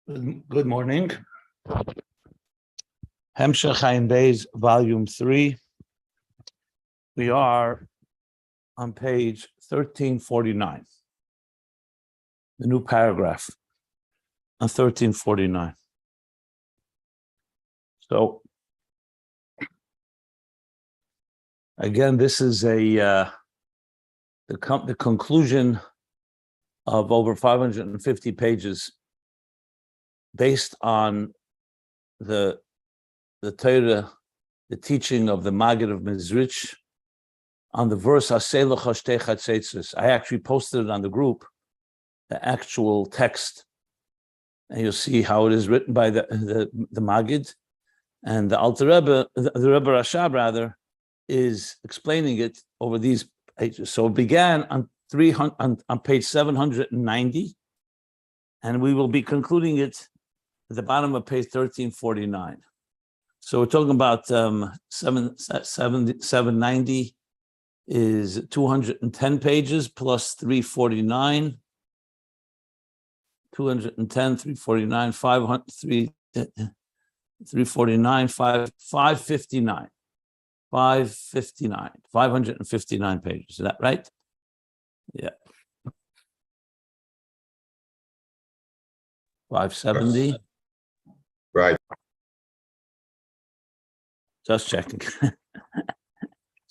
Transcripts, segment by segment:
Good morning. Ayin Beis, Volume 3. We are on page 1349. The new paragraph on 1349. So, again, this is the conclusion of over 550 pages based on the Torah, the teaching of the Maggid of Mezrich, on the verse Aseh lecha shtei chatzetzos. I actually posted it on the group, the actual text, and you'll see how it is written by the Maggid, and the Alter Rebbe, the Rebbe Rashab rather, is explaining it over these pages. So it began on page 790, and we will be concluding it at the bottom of page 1349. So we're talking about 790 is 210 pages plus 349, 210, 349, 349, 559, 559 pages. Is that right? Yeah. 570. Right. Just checking.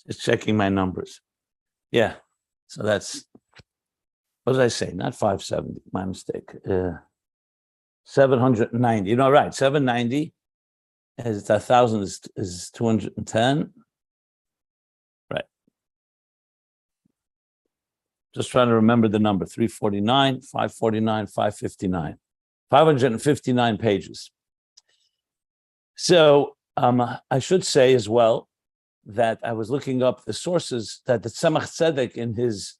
Just checking my numbers. Yeah. So that's, what did I say? Not 570, my mistake. 790. Right. 790 is 1,000 is 210. Right. Just trying to remember the number. 349, 549, 559. 559 pages. So I should say as well that I was looking up the sources that the Tzemach Tzedek in his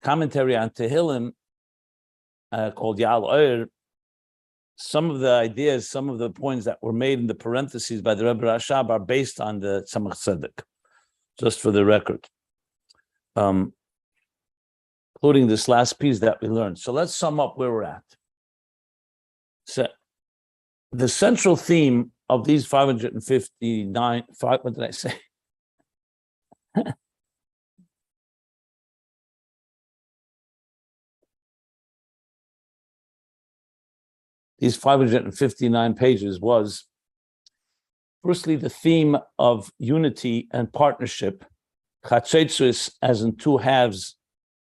commentary on Tehillim called Yal Oyer, some of the ideas, some of the points that were made in the parentheses by the Rebbe Rashab are based on the Tzemach Tzedek, just for the record, including this last piece that we learned. So let's sum up where we're at. So the central theme of these 559, what did I say? These 559 pages was, firstly, the theme of unity and partnership, chatzetzos as in two halves,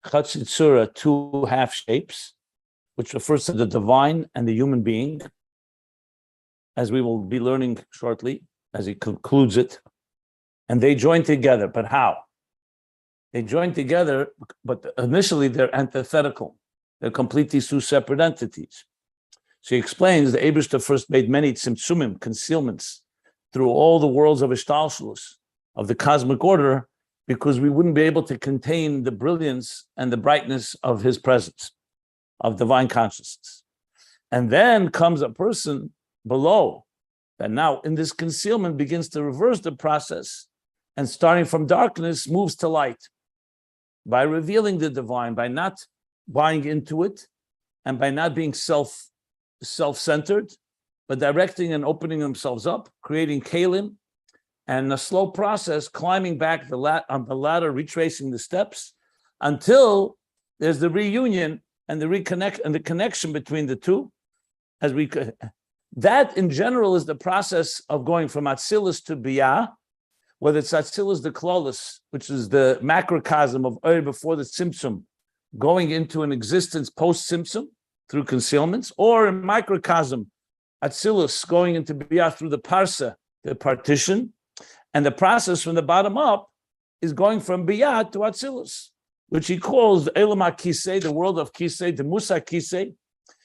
chatzitzura, two half shapes, which refers to the divine and the human being, as we will be learning shortly, as he concludes it. And they join together, but how? They join together, but initially they're antithetical. They're completely two separate entities. So he explains the Eibishter first made many tzimtzumim, concealments, through all the worlds of Ishtalshalus, of the cosmic order, because we wouldn't be able to contain the brilliance and the brightness of his presence, of divine consciousness. And then comes a person below that now in this concealment begins to reverse the process and starting from darkness moves to light by revealing the divine, by not buying into it and by not being self-centered, but directing and opening themselves up, creating kalim, and a slow process climbing back on the ladder, retracing the steps until there's the reunion and the reconnect and the connection between the two. That in general is the process of going from Atzilus to Biyah, whether it's Atzilus the Klolos, which is the macrocosm of Oyer before the Tzimtzum, going into an existence post-Tzimtzum through concealments, or in microcosm, Atzilus going into Biyah through the Parsa, the partition, and the process from the bottom up is going from Biyah to Atzilus, which he calls the Elam HaKisei, the world of Kisei, the Musa Kisei.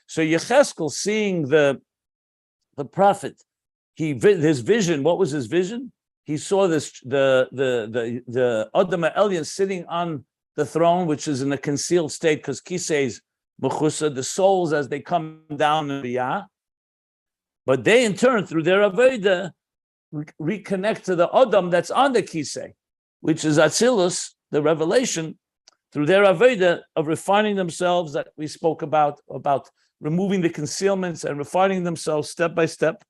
So Yecheskel, seeing the prophet, his vision, what was his vision? He saw the Adam Elyon sitting on the throne, which is in a concealed state, because Kisei's Mechusa, the souls as they come down in Biyah, but they in turn, through their Avodah, reconnect to the Adam that's on the Kisei, which is Atzilus, the revelation, through their Avodah of refining themselves that we spoke about removing the concealments and refining themselves step by step.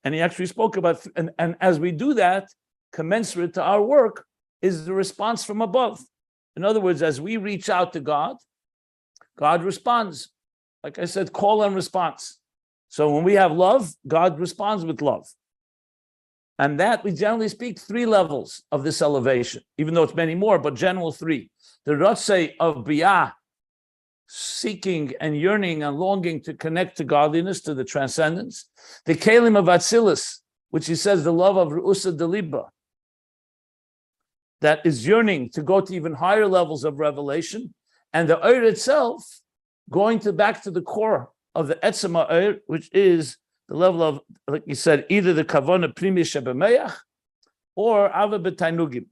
And he actually spoke about, and as we do that, commensurate to our work is the response from above. In other words, as we reach out to God, God responds. Like I said, call and response. So when we have love, God responds with love. And that, we generally speak, 3 levels of this elevation, even though it's many more, but general 3. The Ratzei of Biyah, seeking and yearning and longing to connect to godliness, to the transcendence. The Kelim of Atzilus, which he says the love of Ru'usa Deliba, that is yearning to go to even higher levels of revelation. And the Eir itself, going back to the core of the Etzema Eir, which is the level of, like you said, either the Kavana Primi Shebemeach or Ava B'Tainugim.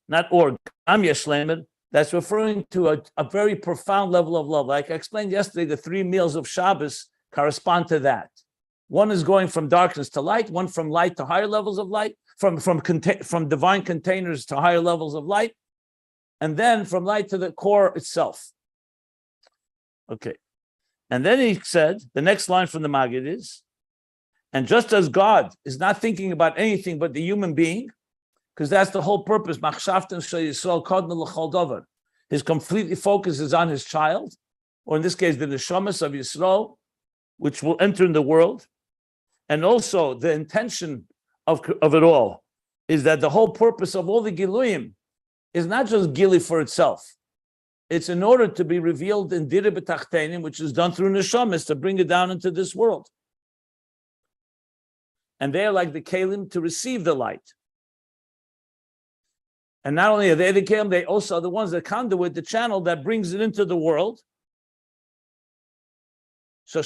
Not or, Am Yeshlemer, that's referring to a very profound level of love. Like I explained yesterday, the 3 meals of Shabbos correspond to that. One is going from darkness to light, one from light to higher levels of light, from divine containers to higher levels of light, and then from light to the core itself. Okay. And then he said, the next line from the Maggid is, and just as God is not thinking about anything but the human being, because that's the whole purpose, his completely focus is on his child, or in this case, the neshamas of Yisrael, which will enter in the world. And also the intention of it all is that the whole purpose of all the Giluyim is not just Gili for itself. It's in order to be revealed in Dire B'Tachtenim, which is done through neshamas, to bring it down into this world. And they are like the Kelim to receive the light. And not only are they the Kelim, they also are the ones that conduit the channel that brings it into the world. So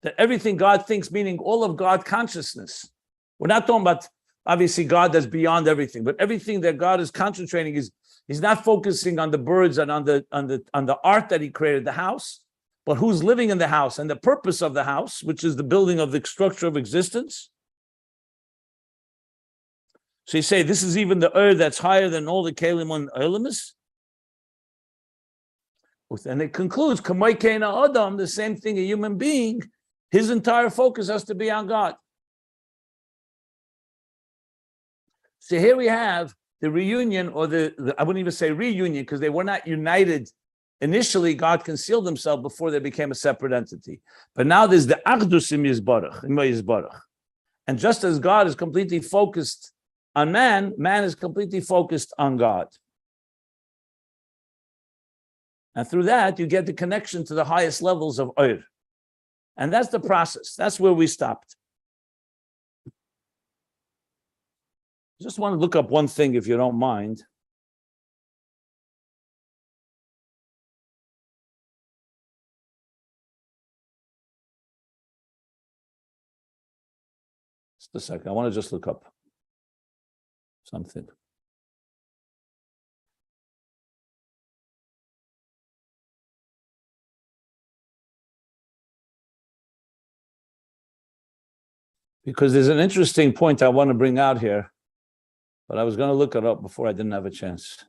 that everything God thinks, meaning all of God consciousness. We're not talking about obviously God that's beyond everything, but everything that God is concentrating is he's not focusing on the birds and on the art that he created, the house, but who's living in the house and the purpose of the house, which is the building of the structure of existence. So you say this is even the Ur that's higher than all the Kelim on Ulamas. And it concludes, Kamay Kena Adam, the same thing, a human being, his entire focus has to be on God. So here we have the reunion, or the I wouldn't even say reunion, because they were not united. Initially, God concealed himself before they became a separate entity. But now there's the Achdus im Yisbarach. And just as God is completely focused on man, man is completely focused on God. And through that, you get the connection to the highest levels of Eir. And that's the process. That's where we stopped. Just want to look up one thing, if you don't mind. Just a second. I want to just look up something. Because there's an interesting point I want to bring out here, but I was going to look it up before I didn't have a chance.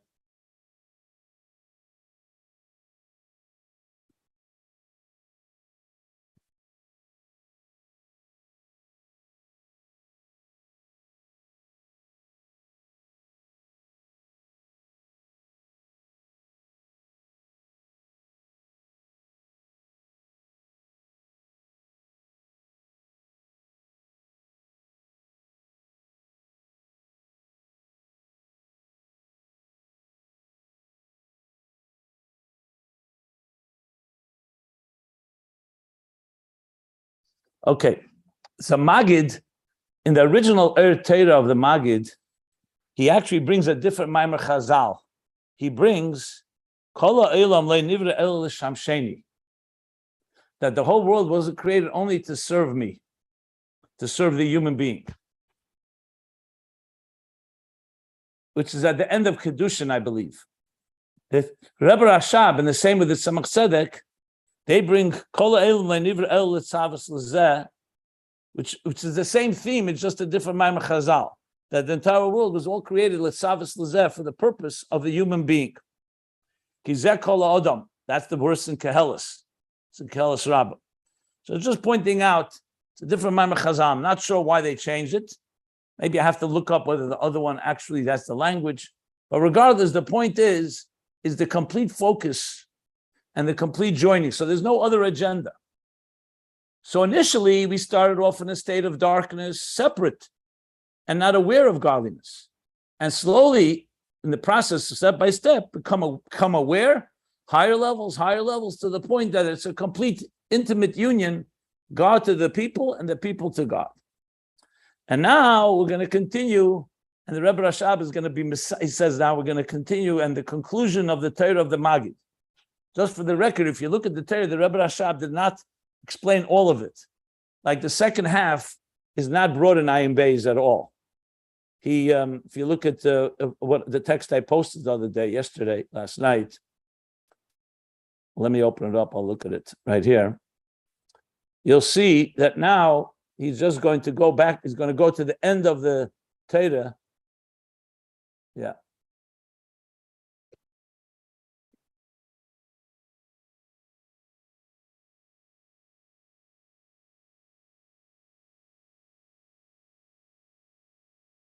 Okay, so Magid, in the original Torah of the Magid, he actually brings a different Maimer Chazal. He brings Kol ha'olam lo nivra ela l'shamsheni, that the whole world wasn't created only to serve me, to serve the human being, which is at the end of Kedushin, I believe. The Rebbe Rashab, and the same with the Tzemach Tzedek, they bring Kol ha'olam lo nivra ela l'tzavos l'zeh, which is the same theme, it's just a different Maimer Chazal. that the entire world was all created l'savis l'zeh, for the purpose of the human being. Kizeh kol ha'odam. That's the verse in Kehelis. It's in Kehelis Rabbah. So just pointing out, it's a different Maimar Chazal. I'm not sure why they changed it. Maybe I have to look up whether the other one actually, that's the language. But regardless, the point is the complete focus and the complete joining. So there's no other agenda. So initially, we started off in a state of darkness, separate and not aware of godliness. And slowly, in the process, step by step, become aware, higher levels, to the point that it's a complete intimate union, God to the people and the people to God. And now we're going to continue, and the Rebbe Rashab is going to be, he says now we're going to continue, and the conclusion of the Torah of the Magid. Just for the record, if you look at the Torah, the Rebbe Rashab did not explain all of it. Like the second half is not brought in Ayin Beis at all. He, if you look at what the text I posted the other day, last night, let me open it up, I'll look at it right here. You'll see that now he's just going to go back, he's going to go to the end of the Torah. Yeah.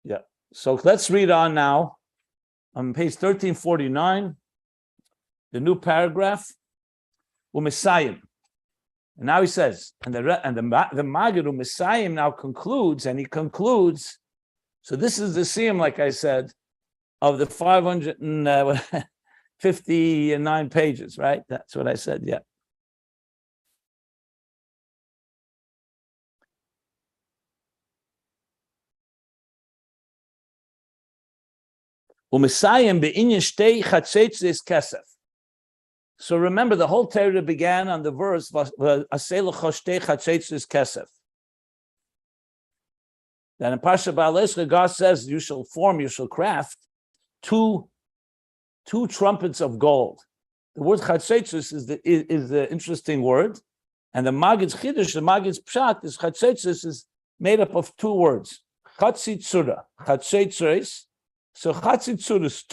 Yeah. So let's read on now. On page 1349, the new paragraph, U'Mesayim. And now he says, and the Magid U'Mesayim now concludes, and he concludes. So this is the siyum, like I said, of the 559 pages, right? That's what I said. Yeah. U'Mesayim be'inyan shtei chatzetzes kesef. So remember, the whole Torah began on the verse "Aseh lecha shtei chatzetzes kesef." Then in Parsha Ba'alescha, God says, "You shall craft two trumpets of gold." The word chatzetzes is the interesting word, and the Magid's chiddush, the Magid's pshat, is chatzetzes is made up of two words: chatzitzura, chatzetzes. So chatzitzura is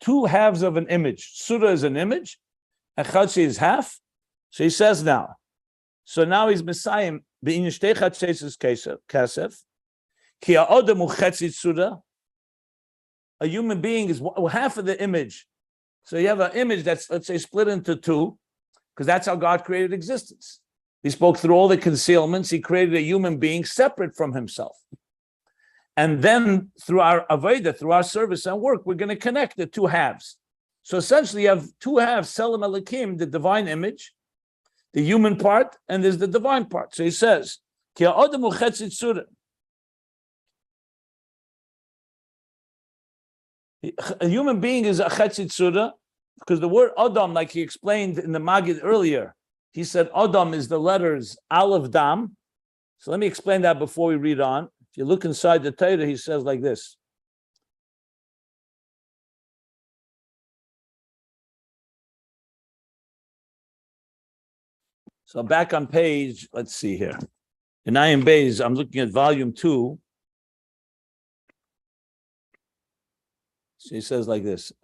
two halves of an image. Surah is an image, and chatzi is half. So he says now. So now he's Messiah. Be'inyan shtei chatzetzes kesef. Ki ha'odam hu chatzitzura. A human being is half of the image. So you have an image that's, let's say, split into two, because that's how God created existence. He spoke through all the concealments. He created a human being separate from himself. And then through our avodah, through our service and work, we're going to connect the two halves. So essentially you have two halves, Selim Elokim, the divine image, the human part, and there's the divine part. So he says, Ki ha'odam hu chatzitzura. A human being is a chatzitzura, because the word Adam, like he explained in the Magid earlier, he said Adam is the letters Aleph Dam. So let me explain that before we read on. If you look inside the Torah, he says like this. So back on page, let's see here. In Ayin Beis, I'm looking at volume 2. So he says like this.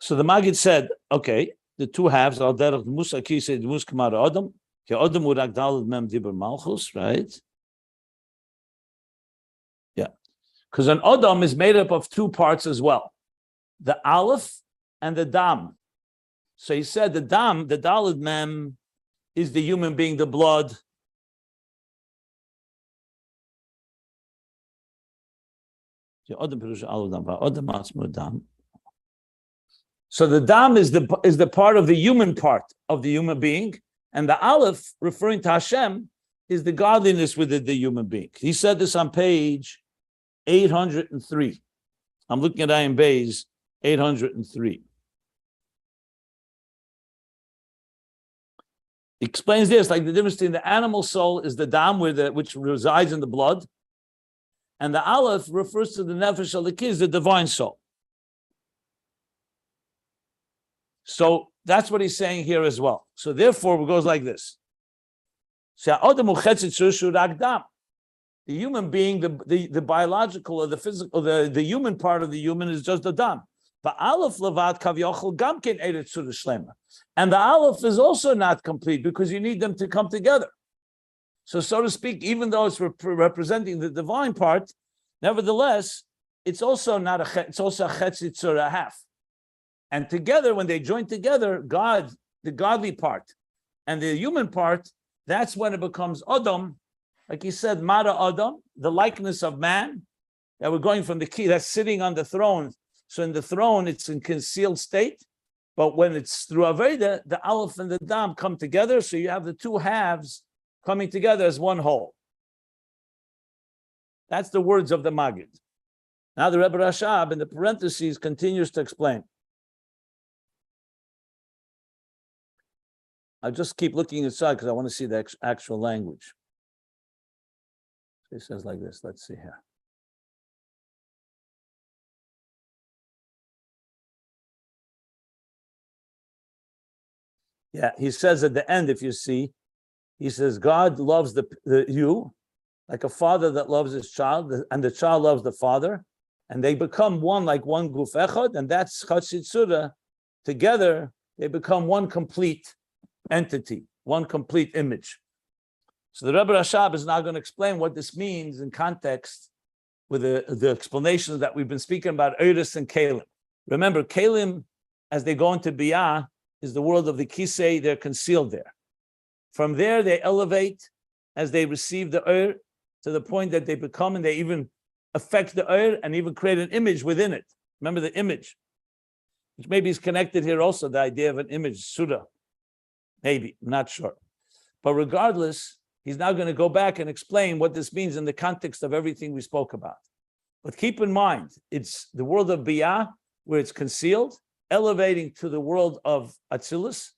So the Magid said, okay, the two halves are derech Musa ki said Mus kamar Adam, ki Adam urak dalad mem dibur malchus, right? Yeah, because an Adam is made up of two parts as well, the Aleph and the Dam. So he said the Dam, the dalad mem, is the human being, the blood. So the Dam is the part of the human part of the human being, and the Aleph, referring to Hashem, is the godliness within the human being. He said this on page 803. I'm looking at Ayin Beis 803. He explains this, like the difference between the animal soul is the Dam, which resides in the blood, and the Aleph refers to the Nefesh Elikis, the divine soul. So that's what he's saying here as well. So therefore, it goes like this. The human being, the biological or the physical, the human part of the human is just the dam. And the aleph is also not complete because you need them to come together. So to speak, even though it's representing the divine part, nevertheless, it's also not it's also a chetzi tzura half. And together, when they join together, God, the godly part, and the human part, that's when it becomes Adam. Like he said, Mara Adam, the likeness of man, that we're going from the key that's sitting on the throne. So in the throne, it's in concealed state. But when it's through Aveda, the Aleph and the Dam come together. So you have the two halves coming together as one whole. That's the words of the Maggid. Now the Rebbe Rashab in the parentheses continues to explain. I just keep looking inside because I want to see the actual language. It says like this. Let's see here. Yeah, he says at the end, if you see, he says, God loves you like a father that loves his child, and the child loves the father, and they become one like one guf echad, and that's Chatzi Tzura. Together, they become one complete entity, one complete image. So the Rebbe Rashab is now going to explain what this means in context with the explanations that we've been speaking about, Eiris and Kalim. Remember, Kalim, as they go into Biyah, is the world of the Kisei, they're concealed there. From there, they elevate as they receive the Eir to the point that they become, and they even affect the Eir and even create an image within it. Remember the image, which maybe is connected here also, the idea of an image, Surah. Maybe, I'm not sure. But regardless, he's now going to go back and explain what this means in the context of everything we spoke about. But keep in mind, it's the world of Biyah, where it's concealed, elevating to the world of Atzilus,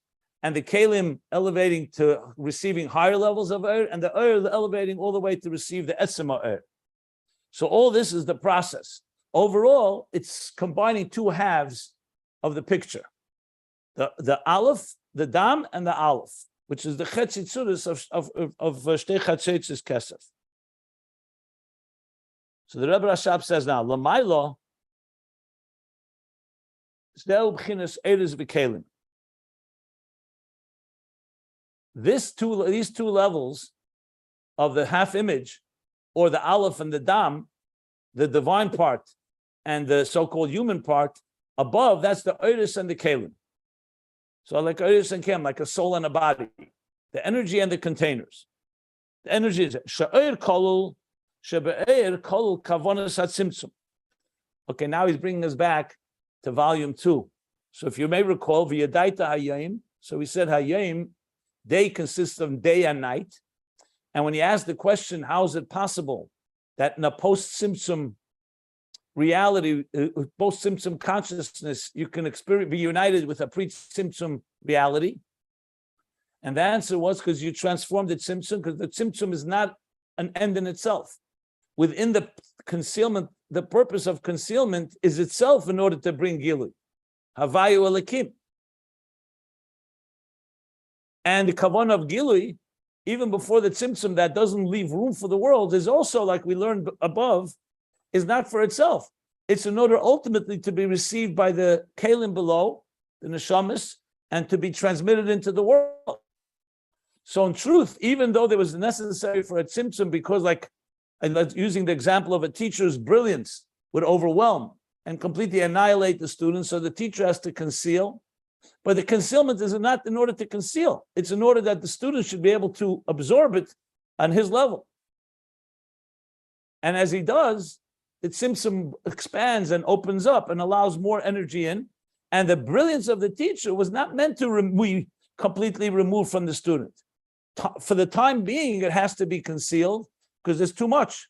and the Kalim elevating to receiving higher levels of Eir, and the Eir elevating all the way to receive the Etzema Eir. So all this is the process. Overall, it's combining two halves of the picture. The Aleph, the Dam, and the Aleph, which is the Chetzi Tzuris of Shtei Chatzetzis Kesef. So the Rebbe Rashab says now, L'maylo, Zdeu B'chinas Eiris V'Kelim. These two levels of the half image, or the Aleph and the Dam, the divine part and the so-called human part, above, that's the Eiris and the Kelim. So like Eiris and Kelim, like a soul and a body, the energy and the containers. The energy is Sha'ir Kolul, Shebe'er Kolul Kavonas HaTzimtzum. Okay, now he's bringing us back to volume 2. So if you may recall, V'yadaita Hayayim, so we said Hayayim, day consists of day and night. And when he asked the question, how is it possible that in a post-Tzimtzum reality, post-Tzimtzum consciousness, you can be united with a pre-Tzimtzum reality? And the answer was because you transformed the Tzimtzum, because the Tzimtzum is not an end in itself. Within the concealment, the purpose of concealment is itself in order to bring Gilui. Havayu Elikim. And the kavanah of Gilui, even before the Tzimtzum that doesn't leave room for the world, is also, like we learned above, is not for itself. It's in order ultimately to be received by the Kalim below, the Neshamis, and to be transmitted into the world. So in truth, even though there was necessary for a Tzimtzum, because like using the example of a teacher's brilliance would overwhelm and completely annihilate the student, so the teacher has to conceal. But the concealment is not in order to conceal. It's in order that the student should be able to absorb it on his level. And as he does, the Tzimtzum expands and opens up and allows more energy in. And the brilliance of the teacher was not meant to be completely removed from the student. For the time being, it has to be concealed because there's too much.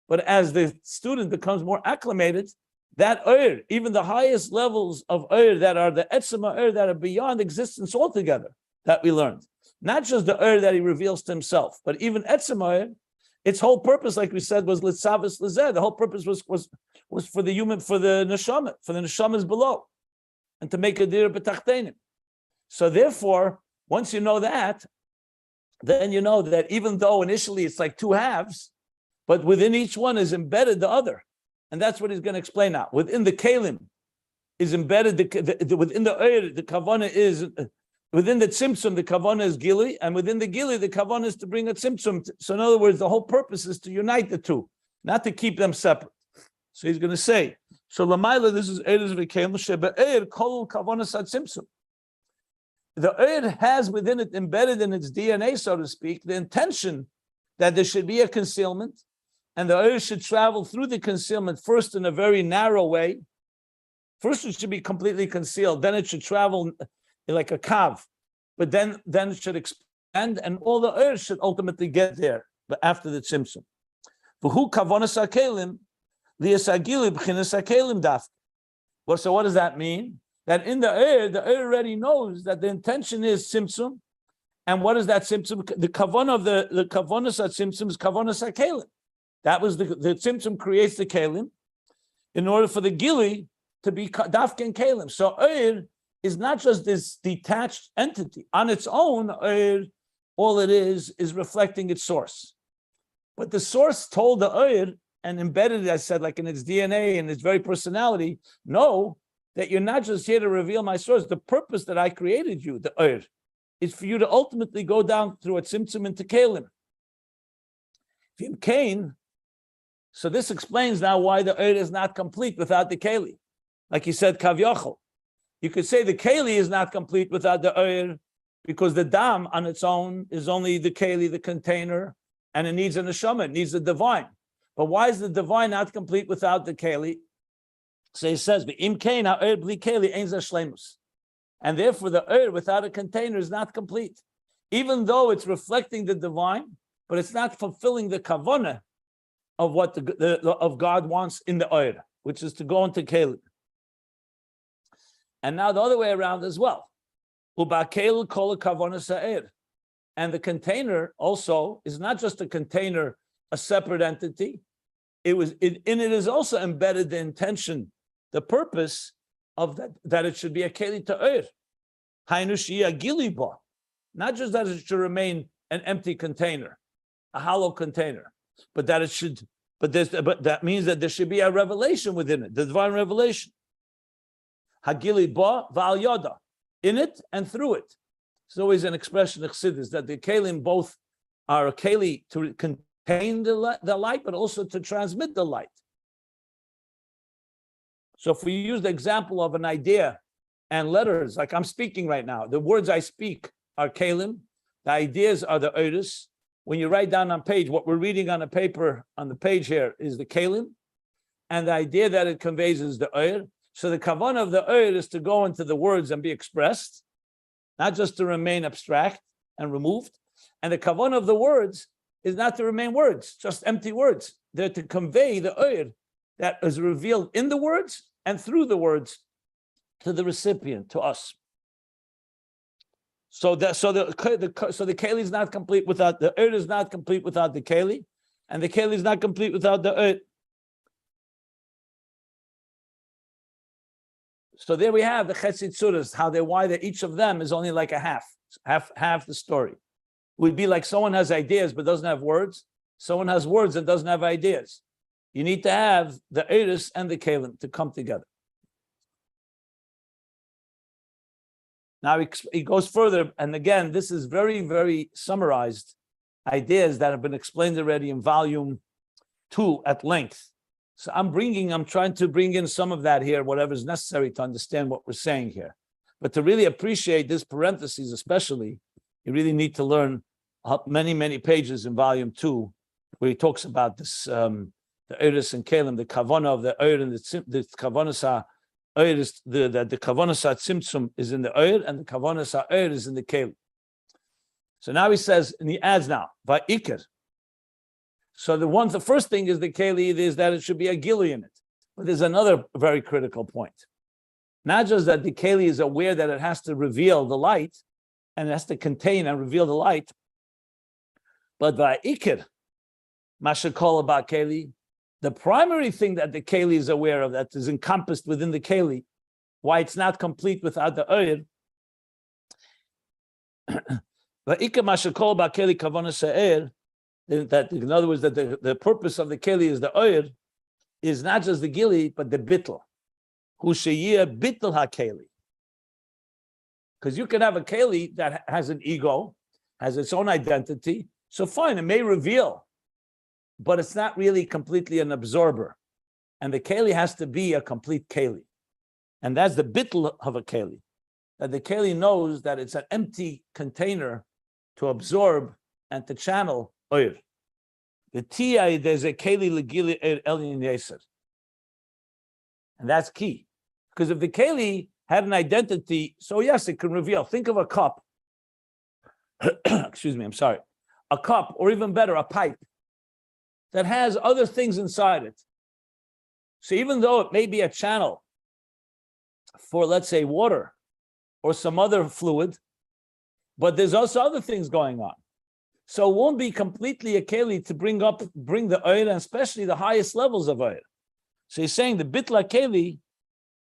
But as the student becomes more acclimated, that Eir, even the highest levels of Eir that are the Etzema Eir that are beyond existence altogether, that we learned. Not just the Eir that he reveals to himself, but even Etzema Eir, its whole purpose, like we said, was Litzavis Lezeh. The whole purpose was for the human, for the Neshama, for the Neshamas below. and to make a dir b'tachtenim. So therefore, once you know that, then you know that even though initially it's like two halves, but within each one is embedded the other. And that's what he's going to explain now. Within the kalim is embedded, within the oir, the kavana is, within the tzimtzum, the kavana is gili, and within the gili, the kavana is to bring a tzimtzum. So in other words, the whole purpose is to unite the two, not to keep them separate. So he's going to say, so lamaila, this is eres v'kelim shebe'er kol kavanas tzimtzum. The oir has within it, embedded in its DNA, so to speak, the intention that there should be a concealment, and the oir should travel through the concealment first in a very narrow way. First, it should be completely concealed. Then it should travel like a kav, but then it should expand, and all the oir should ultimately get there. But after the tzimtzum, v'hu kavanas hakelim li'asagili b'chinas hakelim daf. Well, so what does that mean? That in the oir already knows that the intention is tzimtzum, and what is that tzimtzum? The kavanah of the kavanas at tzimtzum is kavanas hakelim. That was the tzimtzum creates the kelim in order for the gili to be dafken kelim. So oir is not just this detached entity on its own. Oir, all it is reflecting its source. But the source told the oir and embedded, I said, like in its DNA and its very personality, know that you're not just here to reveal my source. The purpose that I created you, the oir, is for you to ultimately go down through a tzimtzum into kelim. Vim kain. So this explains now why the oir is not complete without the keli. Like he said, kav yochel. You could say the keli is not complete without the oir because the dam on its own is only the keli, the container, and it needs a neshama, it needs the divine. But why is the divine not complete without the keli? So he says, "Im kain ha'oir bli keli ein zeh shleimus," and therefore the oir without a container is not complete, even though it's reflecting the divine, but it's not fulfilling the kavanah of what of God wants in the oir, which is to go into keli. And now the other way around as well. Ubakel kol kavanas ha'oir, and the container also is not just a container, a separate entity. In it is also embedded the intention, the purpose of that it should be a keli to oir. Hainu sheyeh gili ba, not just that it should remain an empty container, a hollow container, but that it should. But that means that there should be a revelation within it, the divine revelation. Hagili ba v'al yoda, in it and through it. It's always an expression of chassidus that the kelim both are a keli to contain the light, but also to transmit the light. So if we use the example of an idea and letters, like I'm speaking right now, the words I speak are kelim, the ideas are the oiris. When you write down on page, what we're reading on a paper, on the page here, is the kelim, and the idea that it conveys is the oir. So the kavanah of the oir is to go into the words and be expressed, not just to remain abstract and removed. And the kavanah of the words is not to remain words, just empty words. They're to convey the oir that is revealed in the words and through the words to the recipient, to us. So the keli is not complete without the oir, is not complete without the keli, and the keli is not complete without the oir. So there we have the Chesed Tzuras, why each of them is only like a half the story. It would be like someone has ideas but doesn't have words. Someone has words and doesn't have ideas. You need to have the Eiris and the Kelim to come together. Now he goes further, and again, this is very, very summarized ideas that have been explained already in volume 2 at length. So I'm trying to bring in some of that here, whatever is necessary to understand what we're saying here. But to really appreciate this parentheses, especially, you really need to learn many, many pages in volume 2, where he talks about this, the Eiris and Kelim, the Kavanah of the Eir and the Kavanah Eir is the Kavanah Tzimtzum is in the Eir, and the Kavanah Eir is in the Kelim. So now he says, and he adds now, Va'ikir. So the first thing is the Keli is that it should be a Gili in it. But there's another very critical point. Not just that the Keli is aware that it has to reveal the light, and it has to contain and reveal the light, but Va'ikir, Mashakol about Keli, the primary thing that the Keli is aware of, that is encompassed within the Keli, why it's not complete without the oir. That in other words, that the purpose of the keli is the oir, is not just the gili, but the bittel. Hu sheyeh bittel ha-keli. Because you can have a keli that has an ego, has its own identity. So fine, it may reveal, but it's not really completely an absorber. And the keli has to be a complete keli. And that's the bittel of a keli. That the keli knows that it's an empty container to absorb and to channel oir. The ti, there's a keli legili elyon yeser. And that's key. Because if the keli had an identity, so yes, it can reveal. Think of a cup. Excuse me, I'm sorry. A cup, or even better, a pipe that has other things inside it. So even though it may be a channel for, let's say, water or some other fluid, but there's also other things going on. So it won't be completely a keli to bring the oil, and especially the highest levels of oil. So he's saying the bitla keli,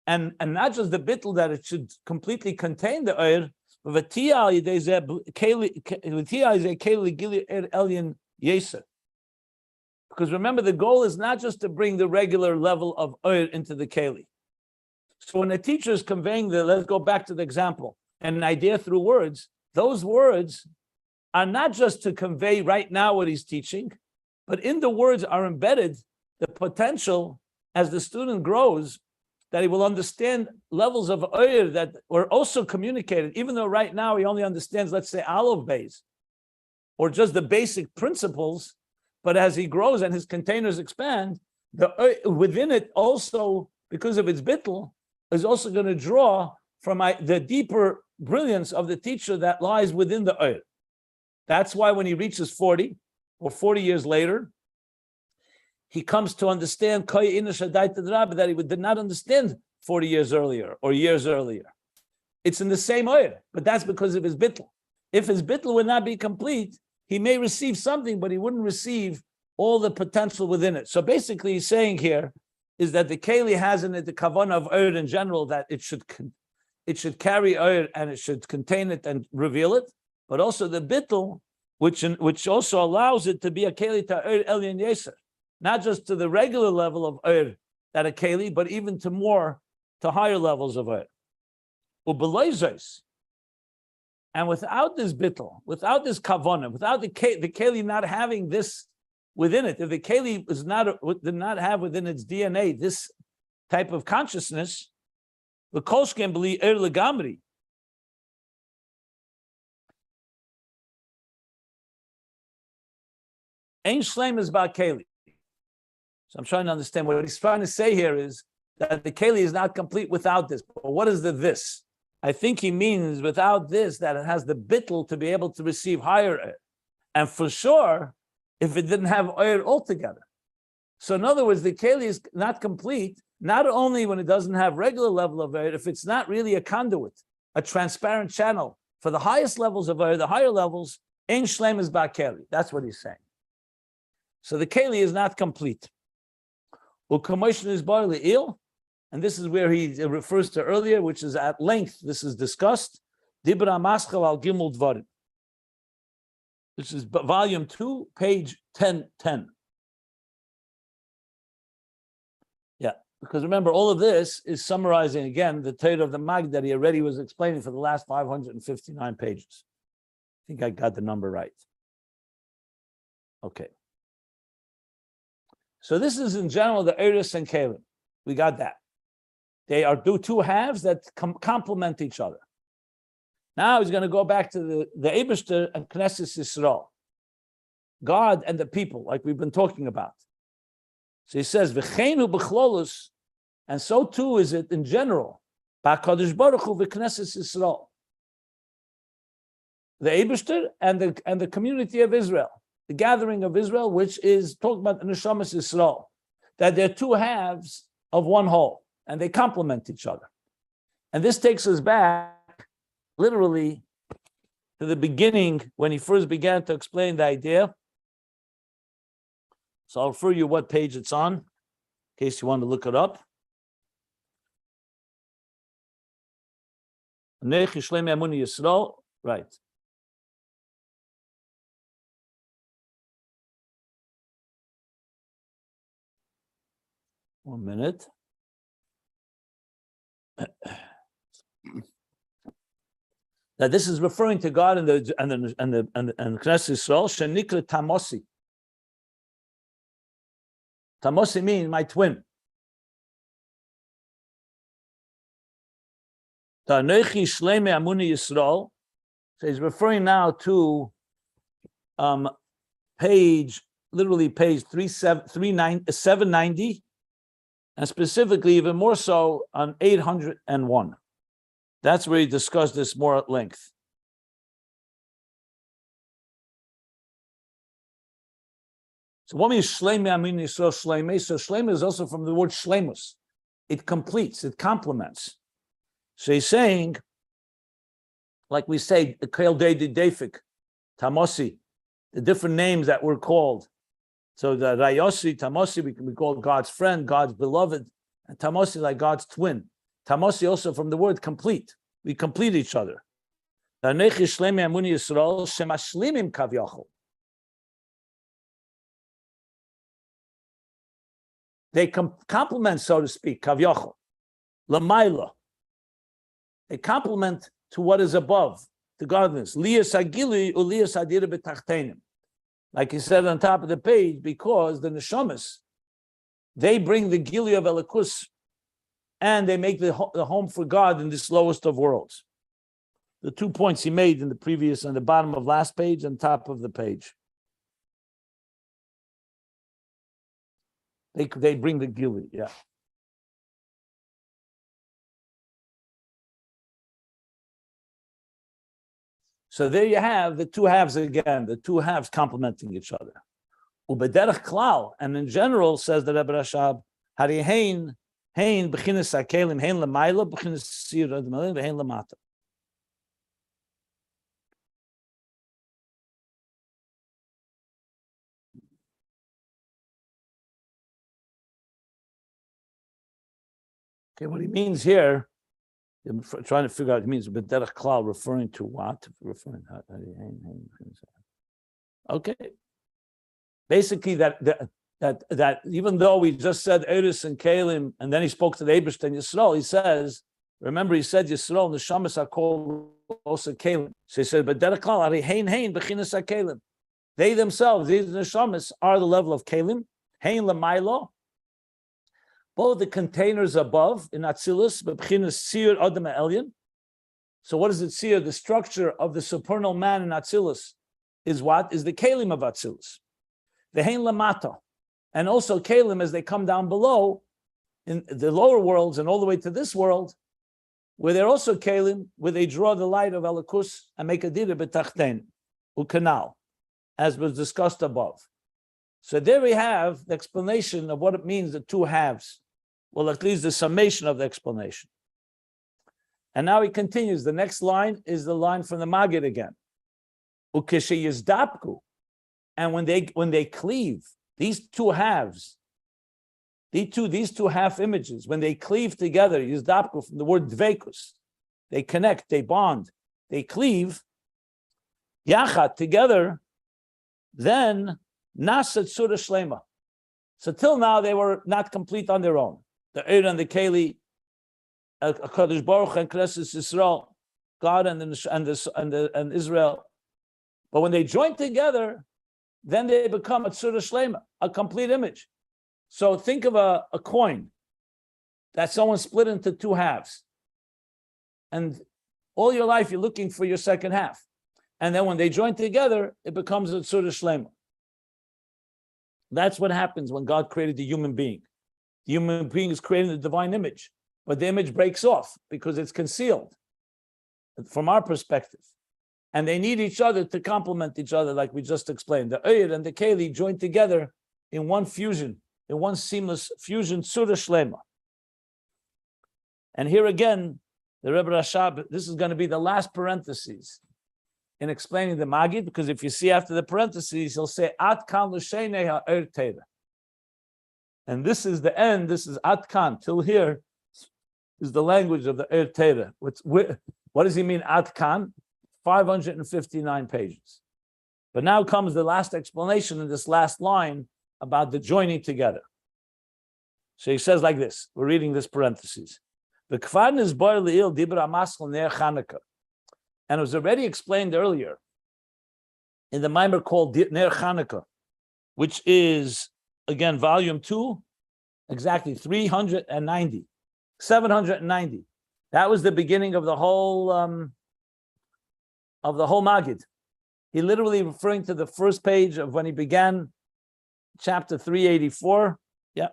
and not just the bitl that it should completely contain the oil, but the tia is a keli gili elyon yeser. Because remember, the goal is not just to bring the regular level of oil into the keli. So when a teacher is conveying let's go back to the example, an idea through words, those words are not just to convey right now what he's teaching, but in the words are embedded the potential as the student grows, that he will understand levels of oil that were also communicated, even though right now he only understands, let's say, Ayin Beis, or just the basic principles. But as he grows and his containers expand, within it also, because of its bittul, is also going to draw from the deeper brilliance of the teacher that lies within the oil. That's why when he reaches 40 or 40 years later, he comes to understand that he did not understand 40 years earlier or years earlier. It's in the same oil, but that's because of his bittul. If his bittul would not be complete, he may receive something, but he wouldn't receive all the potential within it. So basically, he's saying here is that the keli has in it the kavanah of oil in general, that it should carry oil and it should contain it and reveal it, but also the bittul, which also allows it to be a keli to oil elyon yeser, not just to the regular level of oil that a keli, but even to higher levels of oil. Ubeloizos. And without this bittul, without this kavanah, without the keli not having this within it, if the keli did not have within its DNA this type of consciousness, the kolshkem beli legamri. Ein shleim is about keli. So I'm trying to understand what he's trying to say here is that the keli is not complete without this. But what is the this? I think he means without this, that it has the bittul to be able to receive higher oil. And for sure, if it didn't have oil altogether. So in other words, the keli is not complete, not only when it doesn't have regular level of oil, if it's not really a conduit, a transparent channel for the highest levels of oil, the higher levels, ein shleim is ba keli. That's what he's saying. So the keli is not complete. U'kamoshn is barley il. And this is where he refers to earlier, which is at length, this is discussed. Dibra maschal al gimel dvarim. This is volume 2, page 1010. Yeah, because remember, all of this is summarizing again the Torah of the Mag that he already was explaining for the last 559 pages. I think I got the number right. Okay. So this is in general the Eris and Kalim. We got that. They are two halves that complement each other. Now he's going to go back to the Eibishter and Knesset Yisrael, God and the people, like we've been talking about. So he says, "V'cheinu b'chlolus," and so too is it in general. B'Hakadosh Baruch Hu v'Knesset Yisrael, the Eibishter and the community of Israel, the gathering of Israel, which is talking about the Neshamas Yisrael, that they're two halves of one whole. And they complement each other. And this takes us back, literally, to the beginning when he first began to explain the idea. So I'll refer you what page it's on, in case you want to look it up. Nechi Shlemi Amuni Yisrael. Right. One minute. Now this is referring to God and the Knesset Yisrael. Shenikra Tamosi. Tamosi means my twin. Ta'nechi Shlemi Amuni Yisrael. So he's referring now to page 790, and specifically even more so on 801. That's where he discussed this more at length. So what means Shlemi Amin Yisrael Shlemi? So Shlemi is also from the word Shlemus. It completes, it complements. So he's saying, like we say, the Kel Deidi Defik, Tamosi, the different names that were called. So the Rayosi, Tamosi, we call God's friend, God's beloved, and Tamosi like God's twin. Tamosi also from the word complete. We complete each other. They complement, so to speak, kavyachol, lamaila. They complement to what is above, the godliness. Liyas hagili uliyas hadira b'tachtenim. Like he said on top of the page, because the neshamas, they bring the gili of Elikus, and they make the home for God in this lowest of worlds. The 2 points he made in the previous, on the bottom of last page and top of the page. They bring the gili, yeah. So there you have the two halves again, the two halves complementing each other. Ubederach klal, and in general, says the Rebbe Rashab, Hari hein b'chinas hakelim, hein l'mayla, b'chinas sir admalin, v'hein l'mata. Okay, what he means here, I'm trying to figure out, it means b'derech klal, referring to what? Okay. Basically, that even though we just said Eris and Kalim, and then he spoke to the Eibishter and Yisrael, he says, remember he said Yisrael and the Shamas are called also Kalim. So he said, b'derech klal, ari hein b'chinas hakelim. They themselves, these Neshamas, are the level of Kalim, hein l'maylo, both the containers above in Atzilus, b'chinas sir adam elyon. So what is it sir? The structure of the supernal man in Atzilus is what? Is the Kalim of Atzilus. The hein lamata. And also Kalim, as they come down below, in the lower worlds and all the way to this world, where they're also Kalim, where they draw the light of Elikus and make a dira b'tachten, u'kanal, as was discussed above. So there we have the explanation of what it means, the two halves. Well, at least the summation of the explanation. And now he continues. The next line is the line from the Maggid again. Ukeshe yizdapku. And when they cleave, these two halves, these two half images, when they cleave together, yizdapku from the word dvekus, they connect, they bond, they cleave, yachat, together, then nasat surah shlema. So till now they were not complete on their own. The Eir and the Keli, Kadosh Baruch and Knesset Yisrael, God and Israel. But when they join together, then they become a Tzura Shlema, a complete image. So think of a coin that someone split into two halves. And all your life you're looking for your second half. And then when they join together, it becomes a Tzura Shlema. That's what happens when God created the human being. The human being is creating the divine image, but the image breaks off because it's concealed from our perspective. And they need each other to complement each other, like we just explained. The Eir and the Keli join together in one fusion, in one seamless fusion, Tzura Shlema. And here again, the Rebbe Rashab, this is going to be the last parentheses in explaining the Maggid, because if you see after the parentheses, he'll say, At kan l'sheinei ha'er teira. And this is the end, this is At kan, till here is the language of the Er Teira. What What does he mean, Ad Kan? 559 pages. But now comes the last explanation in this last line about the joining together. So he says like this, we're reading this parentheses. The Kfan is Bar Le'il Dibra Maskal Ner Chanukah. And it was already explained earlier in the mimer called Ner Chanukah, which is, again, volume 2, exactly 390, 790. That was the beginning of the whole Magid. He literally referring to the first page of when he began chapter 384. Yeah,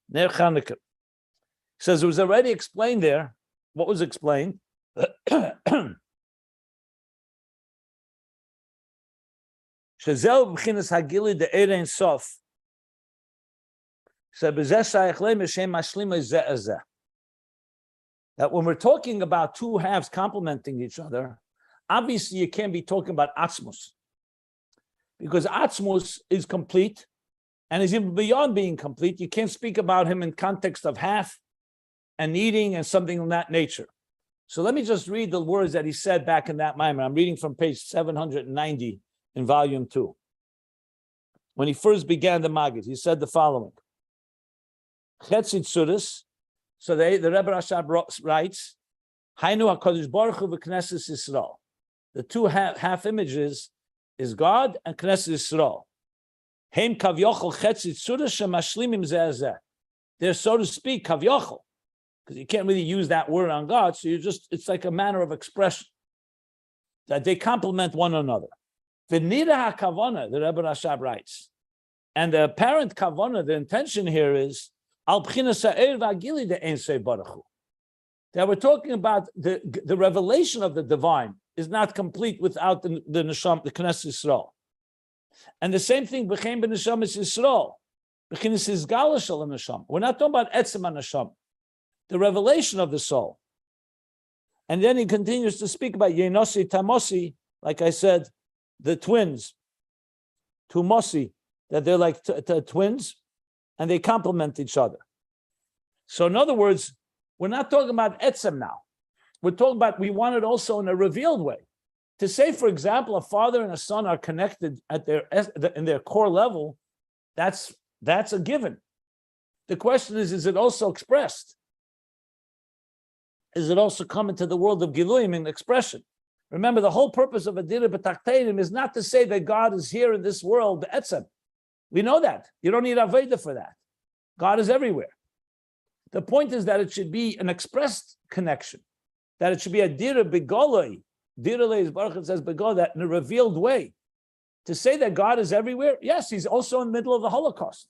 Ner Chanukah. Says it was already explained there. What was explained? Shazel b'chinas hagili de erein sof. That when we're talking about two halves complementing each other, obviously you can't be talking about atzmus, because atzmus is complete and is even beyond being complete. You can't speak about him in context of half and needing and something of that nature. So let me just read the words that he said back in that mimer. I'm reading from page 790 in volume 2. When he first began the Magid, he said the following. Chetzit Sudas, so the Rebbe Rashab writes, Hainu HaKadosh Baruch Hu v'Knesset Yisrael. The two half images is God and Knesset Yisrael. Heim Kavyochel Chetzit Sudas shemashlimim zeh zeh. They're, so to speak, Kavyochel, because you can't really use that word on God, so it's like a manner of expression that they complement one another. V'nira HaKavana, the Rebbe Rashab writes, and the apparent kavana, the intention here is al b'chinas ha'er v'agili de ein sei baruch hu. That we're talking about the revelation of the divine is not complete without the neshama, the Knesset Yisrael. And the same thing b'chein b'neshamas Yisrael, b'chinas izgala shel neshama. We're not talking about etzem neshama, the revelation of the soul. And then he continues to speak about Yenosi Tamosi, like I said, the twins, Tumosi, that they're like twins, and they complement each other. So in other words, we're not talking about etzem now. We're talking about, we want it also in a revealed way. To say, for example, a father and a son are connected at in their core level, that's a given. The question is it also expressed? Is it also come into the world of Giluyim in expression? Remember, the whole purpose of Adira B'Takteinim is not to say that God is here in this world, Be'etzem. We know that. You don't need Aveda for that. God is everywhere. The point is that it should be an expressed connection, that it should be a Dira B'Goloi. Dira Leis Baruch says B'Gol, that in a revealed way. To say that God is everywhere, yes, he's also in the middle of the Holocaust.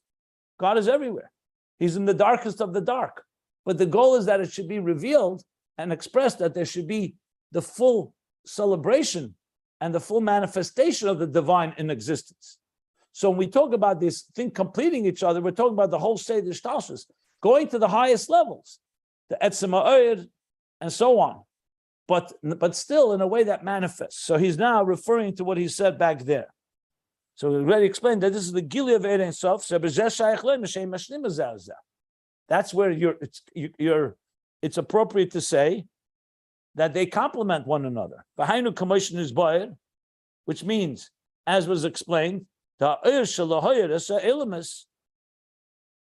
God is everywhere. He's in the darkest of the dark. But the goal is that it should be revealed and expressed, that there should be the full celebration and the full manifestation of the divine in existence. So when we talk about this thing completing each other, we're talking about the whole Seder Shtalshus, going to the highest levels, the Etzem Ha'or, and so on. But still in a way that manifests. So he's now referring to what he said back there. So we already explained that this is the Gili of Ein Sof. That's where it's appropriate to say that they complement one another. V'hainu commotion is boyer, which means, as was explained, the oyer shalahoyer is a ilamus,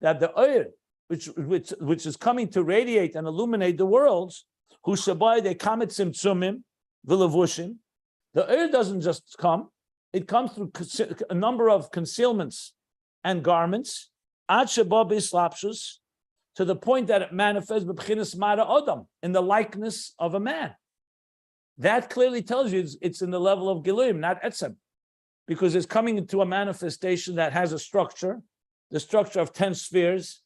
that the oyer, which is coming to radiate and illuminate the worlds, who shabai they kamet tzimtzumim v'levushim. The oyer doesn't just come; it comes through a number of concealments and garments. Ad sheba b'slapshus, to the point that it manifests b'chinas mara odam, in the likeness of a man. That clearly tells you it's in the level of Giluyim, not etzem, because it's coming into a manifestation that has a structure, the structure of 10 spheres,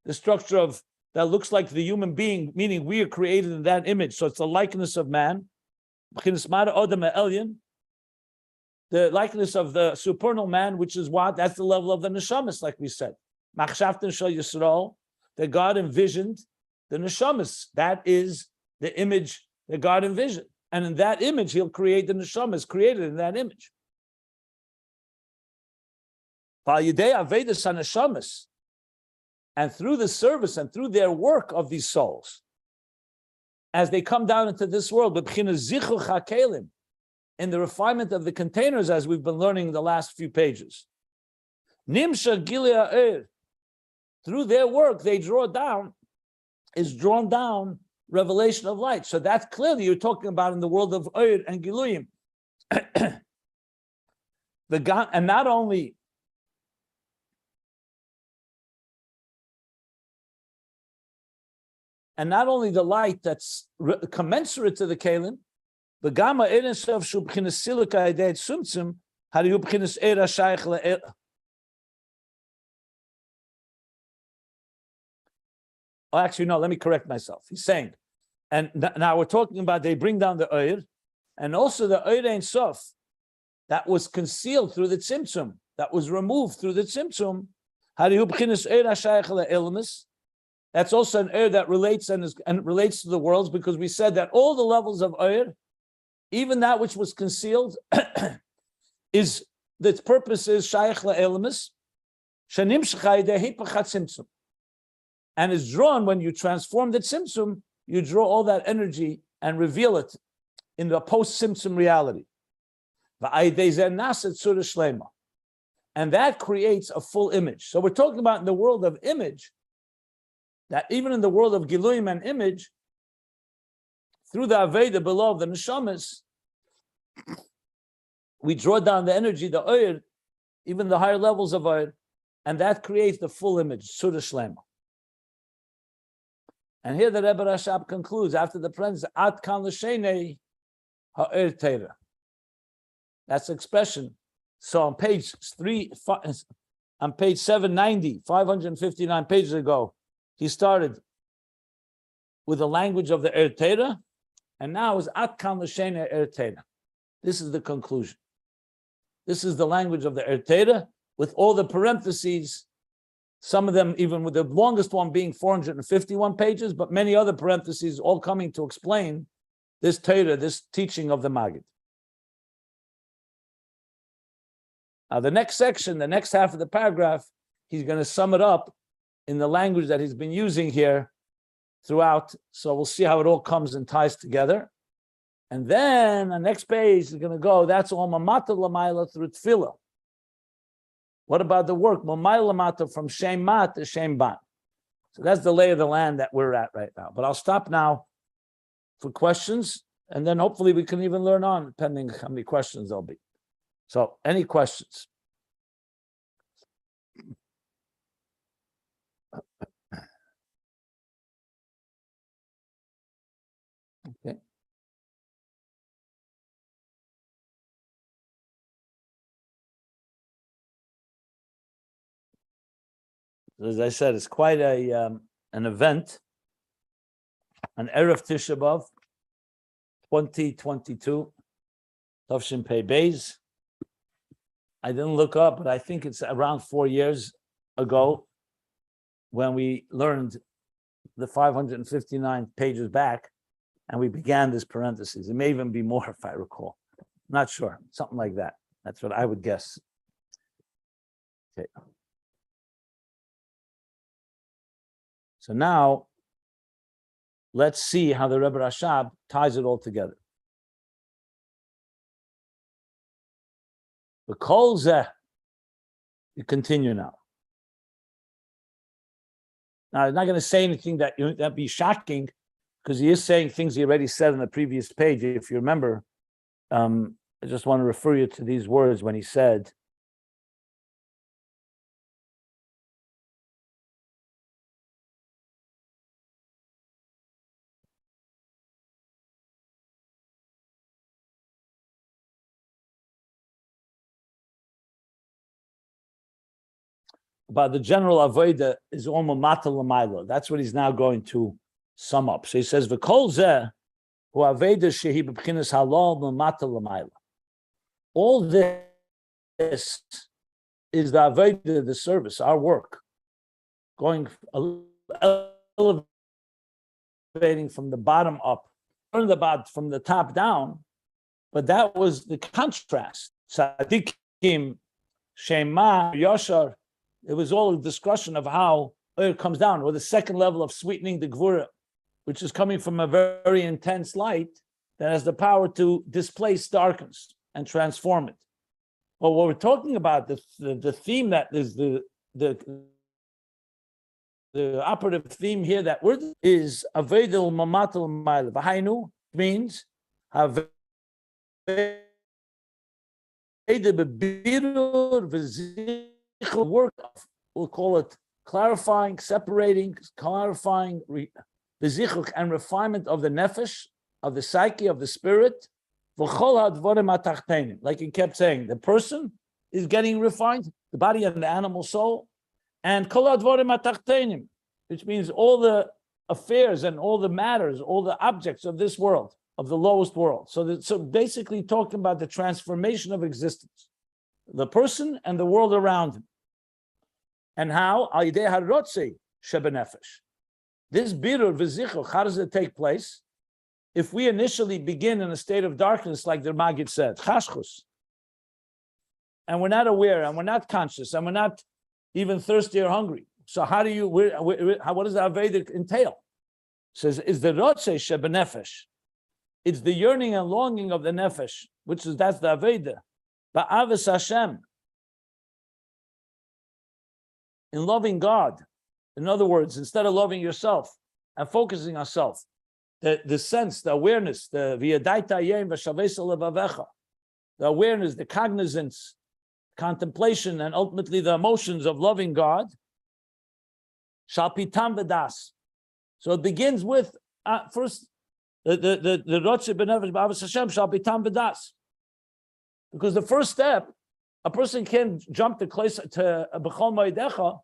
the structure of that looks like the human being, meaning we are created in that image. So it's the likeness of man, b'chinas mara odam elyon, the likeness of the supernal man, which is what? That's the level of the neshamas, like we said. Machshavten shel Yisrael, that God envisioned the neshamas. That is the image that God envisioned. And in that image, he'll create the neshamas created in that image. And through the service and through their work of these souls, as they come down into this world, in the refinement of the containers, as we've been learning in the last few pages. Nimsha Gilia Er, through their work, they drawn down revelation of light. So that's clearly you're talking about in the world of Er and Giluyim. And not only the light that's commensurate to the Kalim, the Gamma Eresav Shubchinas Silika Ideit Sumtsum, Hariyu Bchinas Era Shaykh Le. Oh, actually, no, let me correct myself. He's saying, and now we're talking about they bring down the Oyer, and also the Oyer Ein Sof, that was concealed through the Tzimtzum, that was removed through the Tzimtzum. Hariyu Bchinas Era Shaykh Le Ilmus. That's also an Oyer that relates and relates to the worlds, because we said that all the levels of Oyer, even that which was concealed, is its purpose is shaykh le'elamis, shenimshcha yidei hipach hatzimtzum, and is drawn when you transform the tzimtzum. You draw all that energy and reveal it in the post-tzimtzum reality. And that creates a full image. So we're talking about in the world of image, that even in the world of Giluyim and image, through the Aveda below the Neshamas, we draw down the energy, the Oyer, even the higher levels of Oyer, and that creates the full image, Surah Shlema. And here the Rebbe Rashab concludes after the parenthesis, At kan l'shenei ha'er teira. That's the expression. So on page 790, 559 pages ago, he started with the language of the Er Teira, and now is At kan l'shenei Er Teira. This is the conclusion. This is the language of the Er Teira, with all the parentheses, some of them even with the longest one being 451 pages, but many other parentheses all coming to explain this Teira, this teaching of the Maggid. Now the next section, the next half of the paragraph, he's going to sum it up in the language that he's been using here throughout. So we'll see how it all comes and ties together. And then the next page is going to go, that's all mamata lamaila through tefillah. What about the work? Mamaila lamata from Shem Mat to Shem Ban. So that's the lay of the land that we're at right now. But I'll stop now for questions, and then hopefully we can even learn on, depending how many questions there'll be. So any questions? Okay. As I said, it's quite an event, an Erev Tisha B'Av, 2022, Tavshin Pei Beis. I didn't look up, but I think it's around 4 years ago when we learned the 559 pages back, and we began this parenthesis. It may even be more, if I recall. I'm not sure, something like that. That's what I would guess. Okay. So now, let's see how the Rebbe Rashab ties it all together. The Kol Zeh, you continue now. Now, I'm not going to say anything that'd be shocking, because he is saying things he already said on the previous page. If you remember, I just want to refer you to these words when he said, about the general avodah is omamata l'maylo. That's what he's now going to sum up. So he says, "V'kol zeh hu avodah shehi b'bchinas halal mamata l'maylo." All this is the avodah, the service, our work, going elevating from the bottom up, from the top down. But that was the contrast. Tzadikim, Shema, Yashar. It was all a discussion of how it comes down, or the second level of sweetening the Gvura, which is coming from a very, very intense light that has the power to displace darkness and transform it. But what we're talking about, the theme that is the operative theme here that word is Avedil Mamatal Mail. Vahainu means have work, we'll call it clarifying, separating, clarifying the and refinement of the nefesh, of the psyche, of the spirit. Like he kept saying, the person is getting refined, the body and the animal soul, and which means all the affairs and all the matters, all the objects of this world, of the lowest world. So basically talking about the transformation of existence, the person and the world around him. And how? This birur v'zichur, how does it take place? If we initially begin in a state of darkness, like the Maggid said, chashchus, and we're not aware, and we're not conscious, and we're not even thirsty or hungry. So how do you? What does the Aveda entail? It says, is the rotzeh shebenefesh? It's the yearning and longing of the nefesh, that's the Aveda. Ba'avis Hashem, in loving God. In other words, instead of loving yourself and focusing on self, the sense, the awareness, the awareness, the cognizance, contemplation, and ultimately the emotions of loving God, shalpitam v'das. So it begins with first the Rotze B'Nefesh B'Avos Hashem shalpitam v'das, because the first step, a person can't jump to B'chol Moedecha,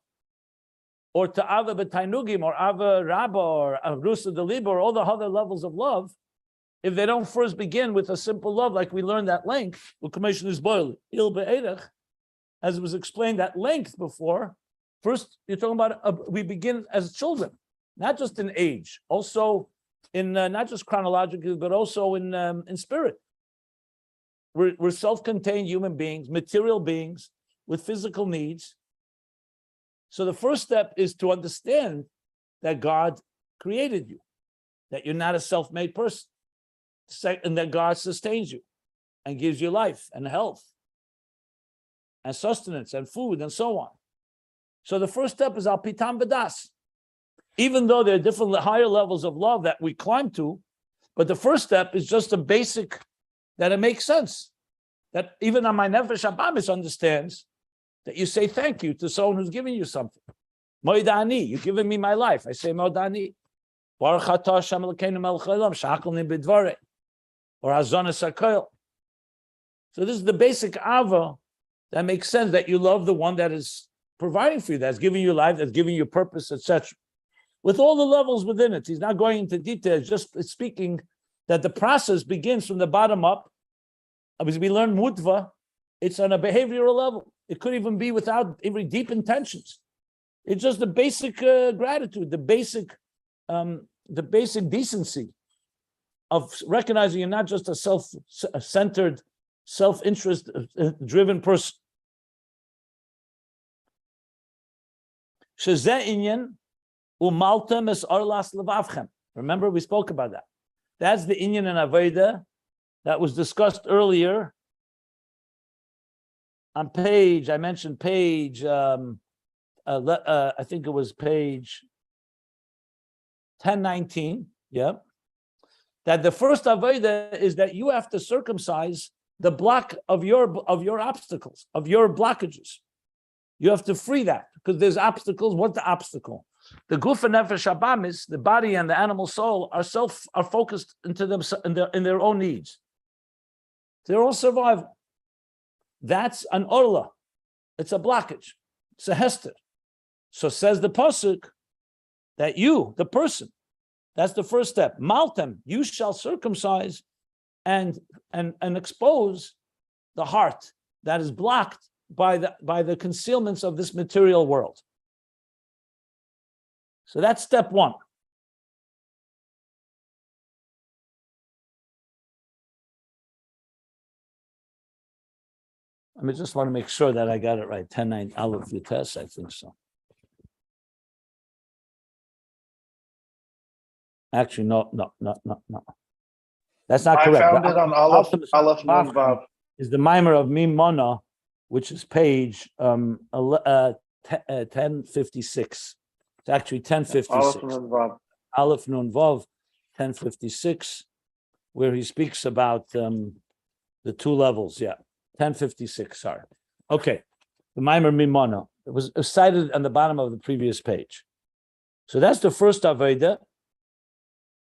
or to Ava B'Tainugim, or Ava Rabba, or Rusa Deliba, or all the other levels of love, if they don't first begin with a simple love, like we learned at length, as it was explained at length before. First, you're talking about we begin as children, not just in age, also in not just chronologically, but also in spirit. We're self-contained human beings, material beings with physical needs. So the first step is to understand that God created you, that you're not a self-made person, and that God sustains you and gives you life and health and sustenance and food and so on. So the first step is al pitam v'das. Even though there are different higher levels of love that we climb to, but the first step is just a basic, that it makes sense. That even on my nefesh habamis understands that you say thank you to someone who's giving you something. Moidani, you've given me my life. I say Moidani. Baruch atah Hashem Elokeinu melech haolam she'akolni b'dvarei, or hazonas hakoil. So this is the basic ava that makes sense, that you love the one that is providing for you, that's giving you life, that's giving you purpose, etc. With all the levels within it. He's not going into details, just speaking that the process begins from the bottom up. As we learn mutva, it's on a behavioral level. It could even be without very deep intentions. It's just the basic gratitude, the basic decency of recognizing you're not just a self-centered, self-interest driven person. Remember, we spoke about that. That's the inyan and Aveda that was discussed earlier on page, I mentioned page, I think it was page 1019, yeah. That the first Aveda is that you have to circumcise the block of your obstacles, of your blockages. You have to free that, because there's obstacles. What's the obstacle? The guf and nefesh habamis, the body and the animal soul, are focused into them in their own needs. Their own survival. That's an orla. It's a blockage. It's a hester. So says the pasuk that you, the person, that's the first step. Maltem, you shall circumcise and expose the heart that is blocked by the concealments of this material world. So that's step one. I just want to make sure that I got it right. 10:9 Aleph Yutes, I think so. Actually, no. That's not correct. I found it on Aleph Nun Vav. Is the mimer of Mimona, which is page 1056. It's actually 1056. Aleph Nun Vav. Aleph Nun Vav, 1056, where he speaks about the two levels. Yeah, 1056. Sorry. Okay, the mimer Mimona. It was cited on the bottom of the previous page. So that's the first Aveda.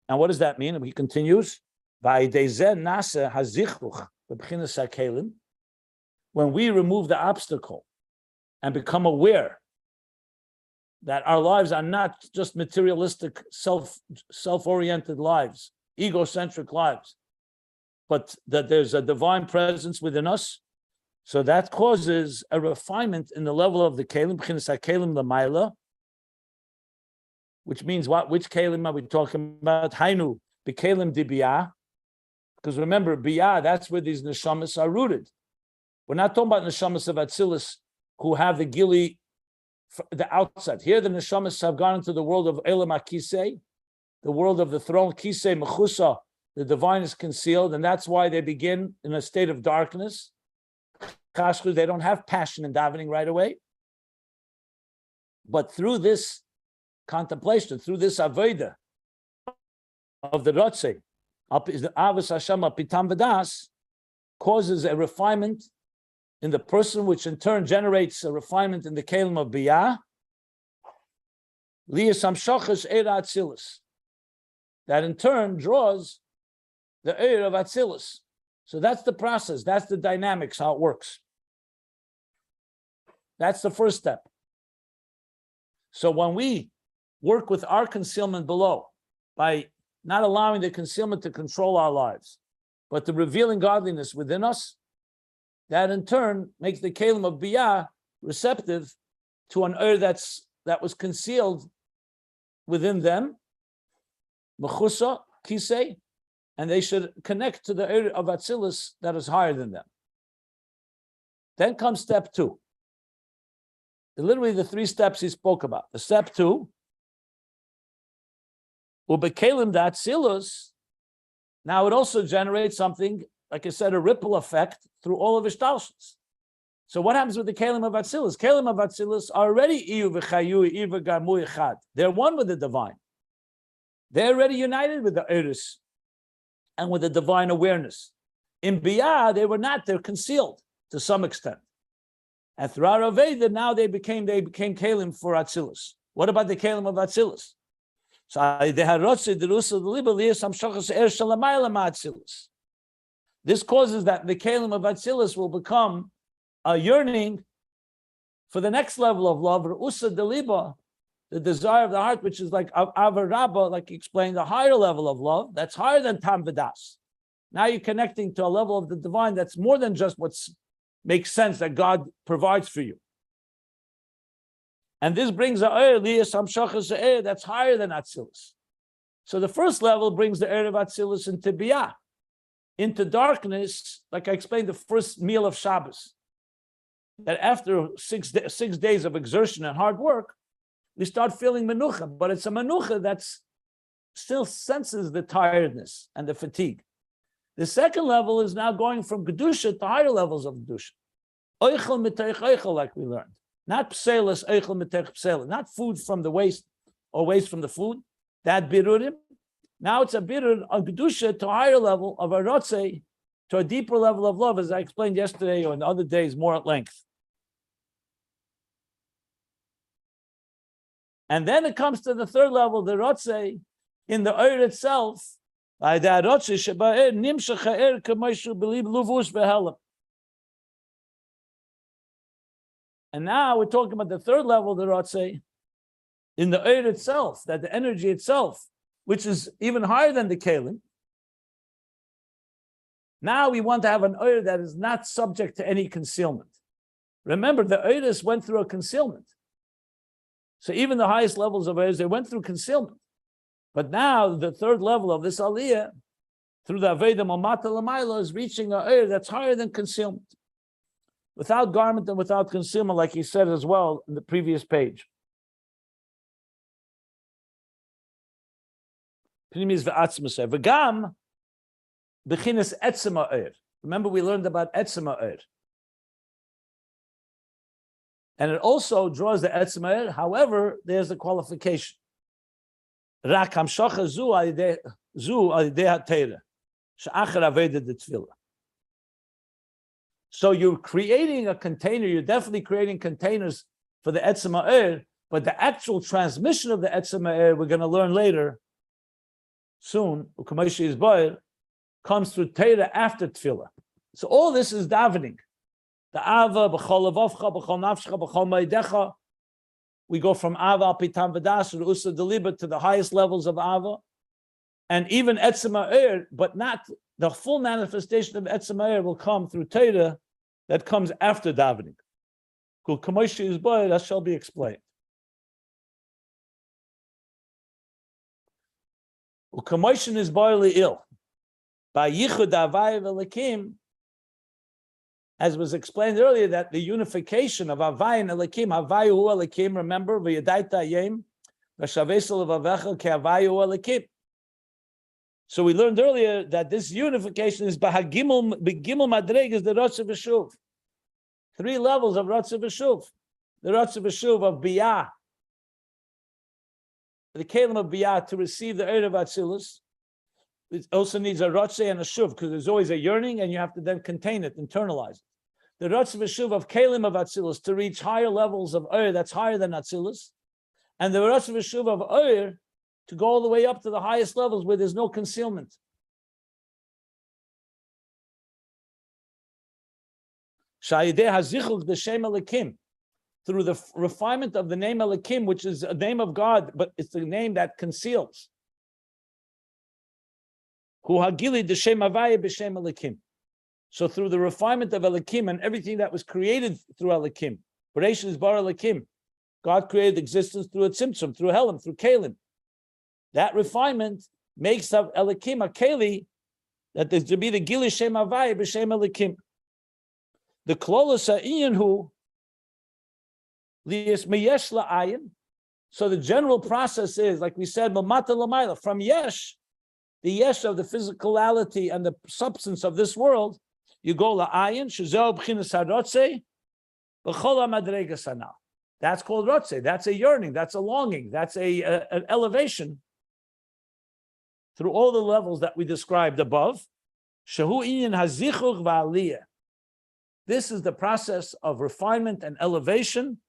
And what does that mean? He continues. When we remove the obstacle and become aware that our lives are not just materialistic, self-oriented lives, egocentric lives, but that there's a divine presence within us, so that causes a refinement in the level of the kelim, b'chinas hakelim l'mayla, which means what? Which kelim are we talking about? Hainu b'kelim dibiyah. Because remember, biyah, that's where these neshamas are rooted. We're not talking about neshamas of Atzilus who have the gili, the outside. Here, the neshamas have gone into the world of Elam HaKisei, the world of the throne, Kisei Mechusa, the divine is concealed, and that's why they begin in a state of darkness. They don't have passion in davening right away. But through this contemplation, through this avodah of the Rotzeh, Avos Hashem Pitam V'das, causes a refinement in the person, which in turn generates a refinement in the kelim of biyah. Liyas Hamshachas Eira Atzilus, that in turn draws the Eir of Atzilus. So that's the process. That's the dynamics, how it works. That's the first step. So when we work with our concealment below, by not allowing the concealment to control our lives, but the revealing godliness within us, that in turn makes the kelim of biyah receptive to an that was concealed within them, mechusa, kisei, and they should connect to the area of Atzilus that is higher than them. Then comes step 2. Literally the 3 steps he spoke about. The step 2, ubekelim da Atzilus, now it also generates something, like I said, a ripple effect through all of Ishtalshus. So what happens with the kelim of Atzilus? Kelim of Atzilus are already iyu v'chayu, iyu v'gamu echad. They're one with the divine. They're already united with the Eris and with the divine awareness. In Biyah, they were not, they're concealed to some extent. And throughout Aveda, now they became kelim for Atzilus. What about the kelim of Atzilus? So this causes that the kelim of Atzilus will become a yearning for the next level of love, Ru'usa Deliba, the desire of the heart, which is like Avar Rabbah, like he explained, a higher level of love that's higher than Tam V'das. Now you're connecting to a level of the divine that's more than just what makes sense that God provides for you. And this brings a Eir, Liyas Hamshachas Eir, that's higher than Atzilus. So the first level brings the Eir of Atzilus into Biyah, into darkness, like I explained the first meal of Shabbos. That after 6 days of exertion and hard work, we start feeling menucha, but it's a menucha that still senses the tiredness and the fatigue. The second level is now going from Kedusha to higher levels of Kedusha. Oichel miteich oichel, like we learned. Not pselis, oichel miteich pselis. Not food from the waste or waste from the food. That birurim. Now it's a birur on Kedusha to a higher level of Arotze, to a deeper level of love, as I explained yesterday or in other days more at length. And then it comes to the third level, the Rotze, in the Eir itself, by the Rotze Sheba'er, Nimshach Ha'er K'maishu Believe Luvush V'Helam. And now we're talking about the third level, the Rotze, in the Eir itself, that the energy itself, which is even higher than the Kelim. Now we want to have an Eir that is not subject to any concealment. Remember, the Eiris went through a concealment. So even the highest levels of Eiris, they went through concealment. But now the third level of this Aliyah, through the Aveda Mamata Lamaila, is reaching an Eir that's higher than concealment. Without garment and without concealment, like he said as well in the previous page. Pnimis ve'atzmus er. V'gam b'chinas etzem ha'er. Remember, we learned about etzem ha'er. And it also draws the etzem ha'er. However, there's a qualification. Rak hamshacha zu al yidei ha'teira. She'achar aveda d'tfilah. So you're creating a container. You're definitely creating containers for the etzem ha'er, but the actual transmission of the etzem ha'er, we're going to learn later, soon, comes through Teira after Tefillah. So all this is davening. The Ava, b'chol levavcha, b'chol nafscha, b'chol maidecha. We go from Ava al pitam v'das to Usa Deliba to the highest levels of Ava, and even etzem ha'er, but not the full manifestation of etzem ha'er will come through Teira that comes after davening. That shall be explained. U'kamoishin is barely ill. By yichud havaya v'elakim, as was explained earlier, that the unification of havaya and elakim, havaya hu elakim, remember, v'yadaita yem, v'shavesel v'avecha ke havaya hu elakim. So we learned earlier that this unification is begimel madreg is the Rotz v'shuv. 3 levels of Rotz v'shuv. The Rotz v'shuv of biyah, the kelim of biyah to receive the eir of Atzilus. It also needs a Rotze and a shuv, because there's always a yearning and you have to then contain it, internalize it. The Rotz v'shuv of kelim of Atzilus to reach higher levels of eir that's higher than Atzilus, and the Rotz v'shuv of eir to go all the way up to the highest levels where there's no concealment. Shayideh hazichuk d'shem Elokim, through the refinement of the name Elokim, which is a name of God, but it's the name that conceals. Hu hagili d'shem havaya b'shem Elokim. So through the refinement of Elokim and everything that was created through Elokim, Bereshit is bar Elokim. God created existence through a tzimtzum, through Helam, through Kalim. That refinement makes of Elokim a Keli, that there's to be the Gili Shem Havaya b'Shem Elokim. The Klolos Ayin hu li'es meyesh la'ayin. So the general process is, like we said, Mamata Lamayla, from Yesh, the Yesh of the physicality and the substance of this world, you go la'ayin, Shezeh b'chinas harotze, b'chol ha'madregas hanal. That's called Rotze. That's a yearning. That's a longing. That's an elevation through all the levels that we described above. Shehu inyan hazichuch va'aliyah. This is the process of refinement and elevation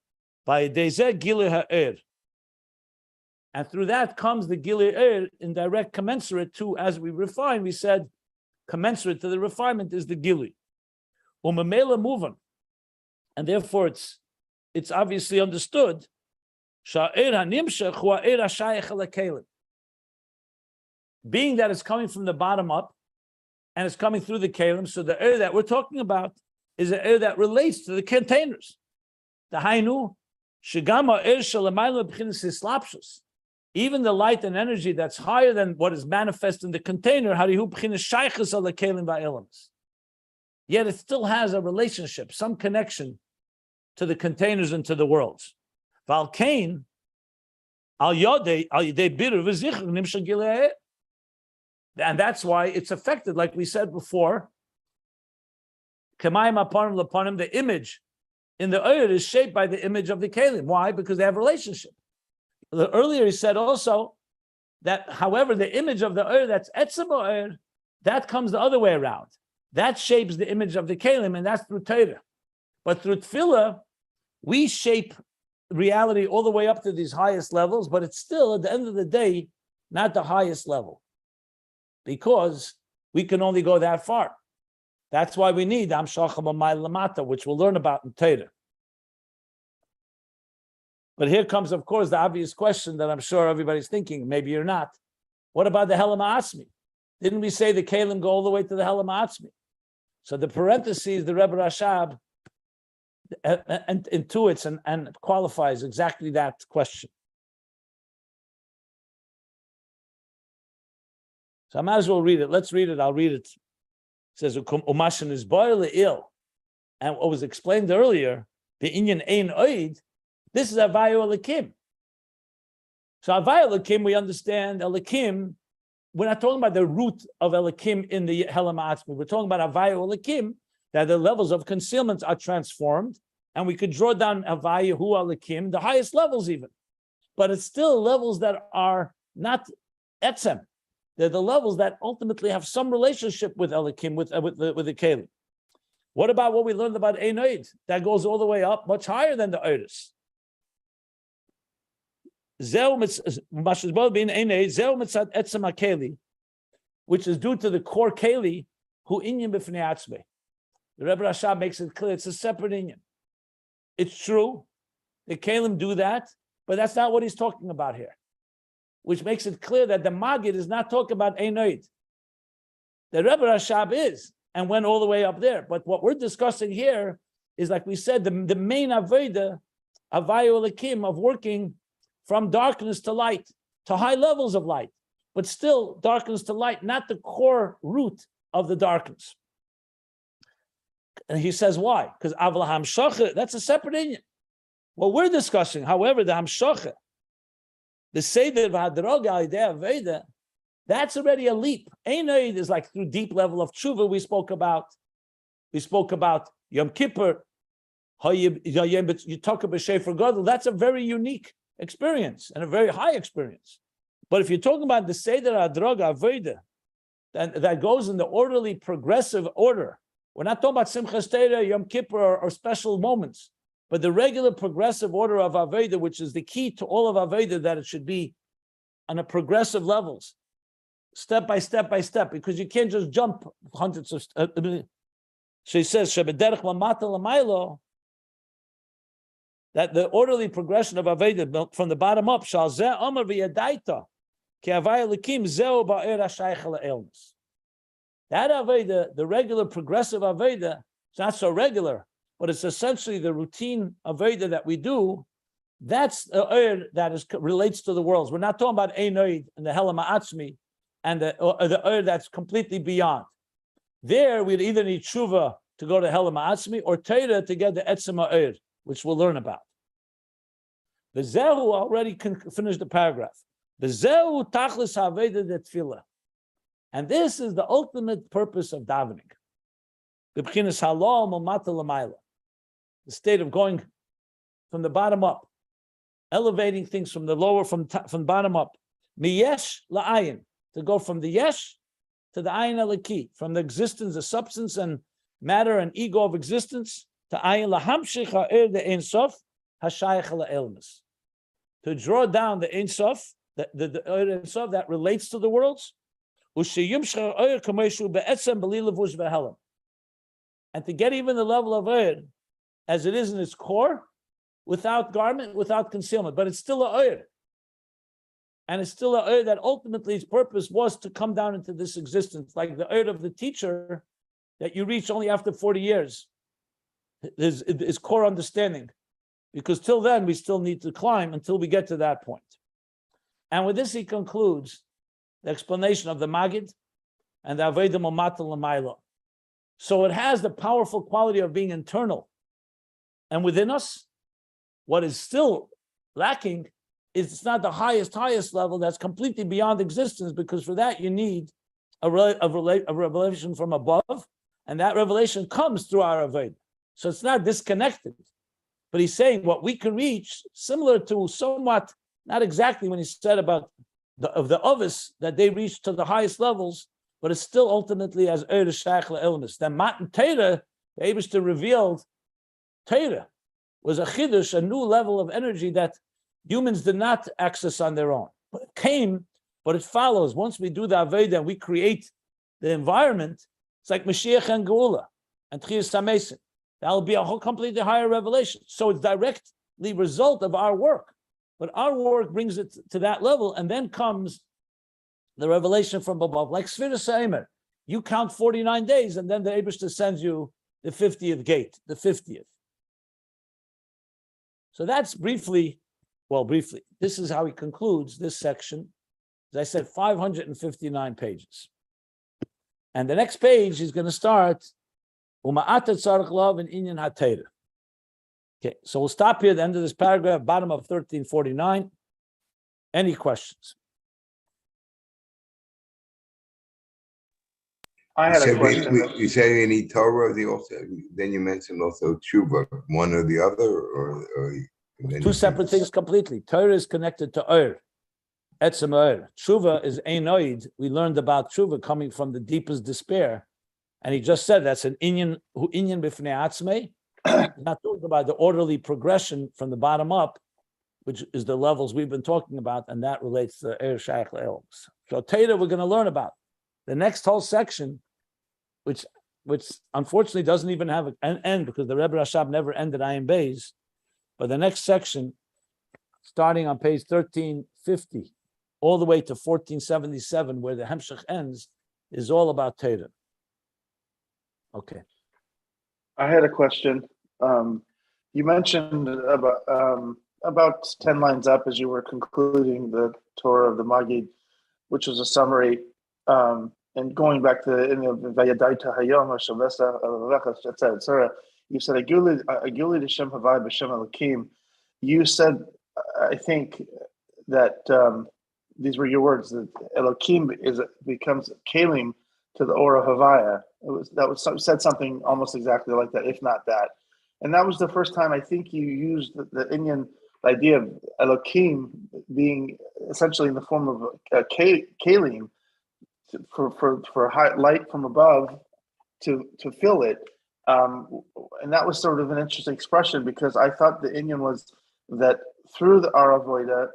by Dezeh Gilui Ha'er. And through that comes the Gilui Ha'er in direct commensurate to, as we refine, we said, commensurate to the refinement is the Gilui. Umamela Muvan. And therefore it's obviously understood. Sha'er ha'nimshech hu ha'er ha'shayech ha'lekelim. Being that it's coming from the bottom up and it's coming through the kelim, so the air that we're talking about is an air that relates to the containers. The hainu shigama air shalamayla b'chinas hislapshus. Even the light and energy that's higher than what is manifest in the container, harihu b'chinas shaychus ha'lekelim va'elamis. Yet it still has a relationship, some connection to the containers and to the worlds. Val kain al yodei biru v'zichur nimshal gilei. And that's why it's affected, like we said before. The image in the Eir is shaped by the image of the Kelim. Why? Because they have a relationship. Earlier he said also that, however, the image of the Eir that's Etzem Eir, that comes the other way around. That shapes the image of the Kelim, and that's through Torah. But through Tefillah, we shape reality all the way up to these highest levels, but it's still, at the end of the day, not the highest level, because we can only go that far. That's why we need Amshacham Amay Lamata, which we'll learn about in Torah. But here comes, of course, the obvious question that I'm sure everybody's thinking, maybe you're not. What about the Helam Ha'atzmi? Didn't we say the Kalim go all the way to the Helam Ha'atzmi? So the parentheses, the Rebbe Rashab intuits and qualifies exactly that question. So I might as well read it. Let's read it. I'll read it. It says, Umashin is boil ill. And what was explained earlier, the Inyan Ein Oid, this is Avayu Elikim. So Avayu Elikim, we understand Elikim we're not talking about the root of Elikim in the Helam Atzmi. We're talking about Havaya Elikim, that the levels of concealment are transformed, and we could draw down Havaya Hu Elikim, the highest levels even. But it's still levels that are not Etzem. They're the levels that ultimately have some relationship with Elikim, with the Kelim. What about what we learned about Einoid? That goes all the way up, much higher than the Oidus. Which is due to the core Keli, who inyan b'fnei atzmei. The Rebbe Rashab makes it clear it's a separate inyan. It's true, the Kelim do that, but that's not what he's talking about here. Which makes it clear that the Magid is not talking about Einoid. The Rebbe Rashab is, and went all the way up there. But what we're discussing here is, like we said, the main Aveda, Avayu Elikim, of working from darkness to light, to high levels of light, but still darkness to light, not the core root of the darkness. And he says why? Because Aval HaMshacha, that's a separate inyan. What we're discussing, however, the Hamshacha, the Seder V'Hadroga Idea Veda, that's already a leap. Einoid is like through deep level of tshuva we spoke about. We spoke about Yom Kippur, you talk about Shefer Gadol. That's a very unique experience and a very high experience. But if you're talking about the Seder Hadroga Veda, that goes in the orderly, progressive order. We're not talking about Simchas Torah, Yom Kippur, or special moments, but the regular progressive order of Aveda, which is the key to all of Aveda, that it should be on a progressive levels, step by step by step, because you can't just jump hundreds of. So he says, "Shebederech lamata lamaylo," that the orderly progression of Aveda from the bottom up, shal zeh amar v'yadaita ki havaya likim zeu ba'er hashayich la'elmus. That Aveda, the regular progressive Aveda, it's not so regular, but it's essentially the routine Aveda that we do. That's the that relates to the worlds. We're not talking about Einoid and the Helam Ha'atzmi and the that's completely beyond. There, we'd either need tshuva to go to Helam Ha'atzmi or Torah to get the Etzem Ha'er, which we'll learn about. The Zehu already finished the paragraph. The Zehu tachlis Haveda de Tefillah. And this is the ultimate purpose of davening. The state of going from the bottom up, elevating things from the lower, from bottom up. Miyesh la'ayin, to go from the yesh to the ayin alaki, from the existence, the substance and matter and ego of existence, to ayin lahamshich ha'er the ein sof hashayach la'elmus, to draw down the ein sof, the ein sof that relates to the worlds, and to get even the level of Oyer as it is in its core, without garment, without concealment. But it's still a Oyer. And it's still a Oyer that ultimately its purpose was to come down into this existence, like the Oyer of the teacher that you reach only after 40 years, is core understanding. Because till then, we still need to climb until we get to that point. And with this, he concludes the explanation of the Magid and the Aveda Momata L'mayla. So it has the powerful quality of being internal. And within us, what is still lacking is it's not the highest level that's completely beyond existence, because for that you need a revelation from above, and that revelation comes through our Aveda. So it's not disconnected. But he's saying what we can reach, similar to somewhat, not exactly when he said about the Ovis, that they reach to the highest levels, but it's still ultimately as Eir Shaykh La'ilmus. Then Matan Torah, the Eibishter revealed Torah was a chidush, a new level of energy that humans did not access on their own. But it came, but it follows. Once we do the Aveda and we create the environment, it's like Mashiach and Geula and Tchias HaMesim. That'll be a whole completely higher revelation. So it's directly result of our work. But our work brings it to that level, and then comes the revelation from above. Like Sfiras Ha'emer, you count 49 days, and then the Eibishter sends you the 50th gate, the 50th. So that's briefly, this is how he concludes this section. As I said, 559 pages. And the next page is going to start, Uma'at tzarich lav in inyan ha'teira. Okay, so we'll stop here at the end of this paragraph, bottom of 1349. Any questions? I had a question. You said you need Torah, then you mentioned also tshuva, one or the other, or Two separate things completely. Torah is connected to Ur, Etzem Ur. Tshuva is Einoid. We learned about tshuva coming from the deepest despair. And he just said that's an inyan b'fnei atzmei. Not talking about the orderly progression from the bottom up, which is the levels we've been talking about, and that relates to Ur Shaykh Le'elms. So Torah we're going to learn about. The next whole section, which unfortunately doesn't even have an end because the Rebbe Rashab never ended Ayin Beis, but the next section, starting on page 1350, all the way to 1477, where the Hemshech ends, is all about Torah. Okay. I had a question. You mentioned about 10 lines up as you were concluding the Torah of the Magid, which was a summary, and going back to Vayadaita Hayom Hashavesa etc. You said Aguli D'Shem Havai B'Shem Elokim. You said, I think that these were your words, that Elokim becomes Kalim to the Ora Havaya. Said something almost exactly like that, if not that. And that was the first time I think you used the Indian idea of Elokim being essentially in the form of Kalim for high light from above to fill it. And that was sort of an interesting expression because I thought the Indian was that through the Aravoida,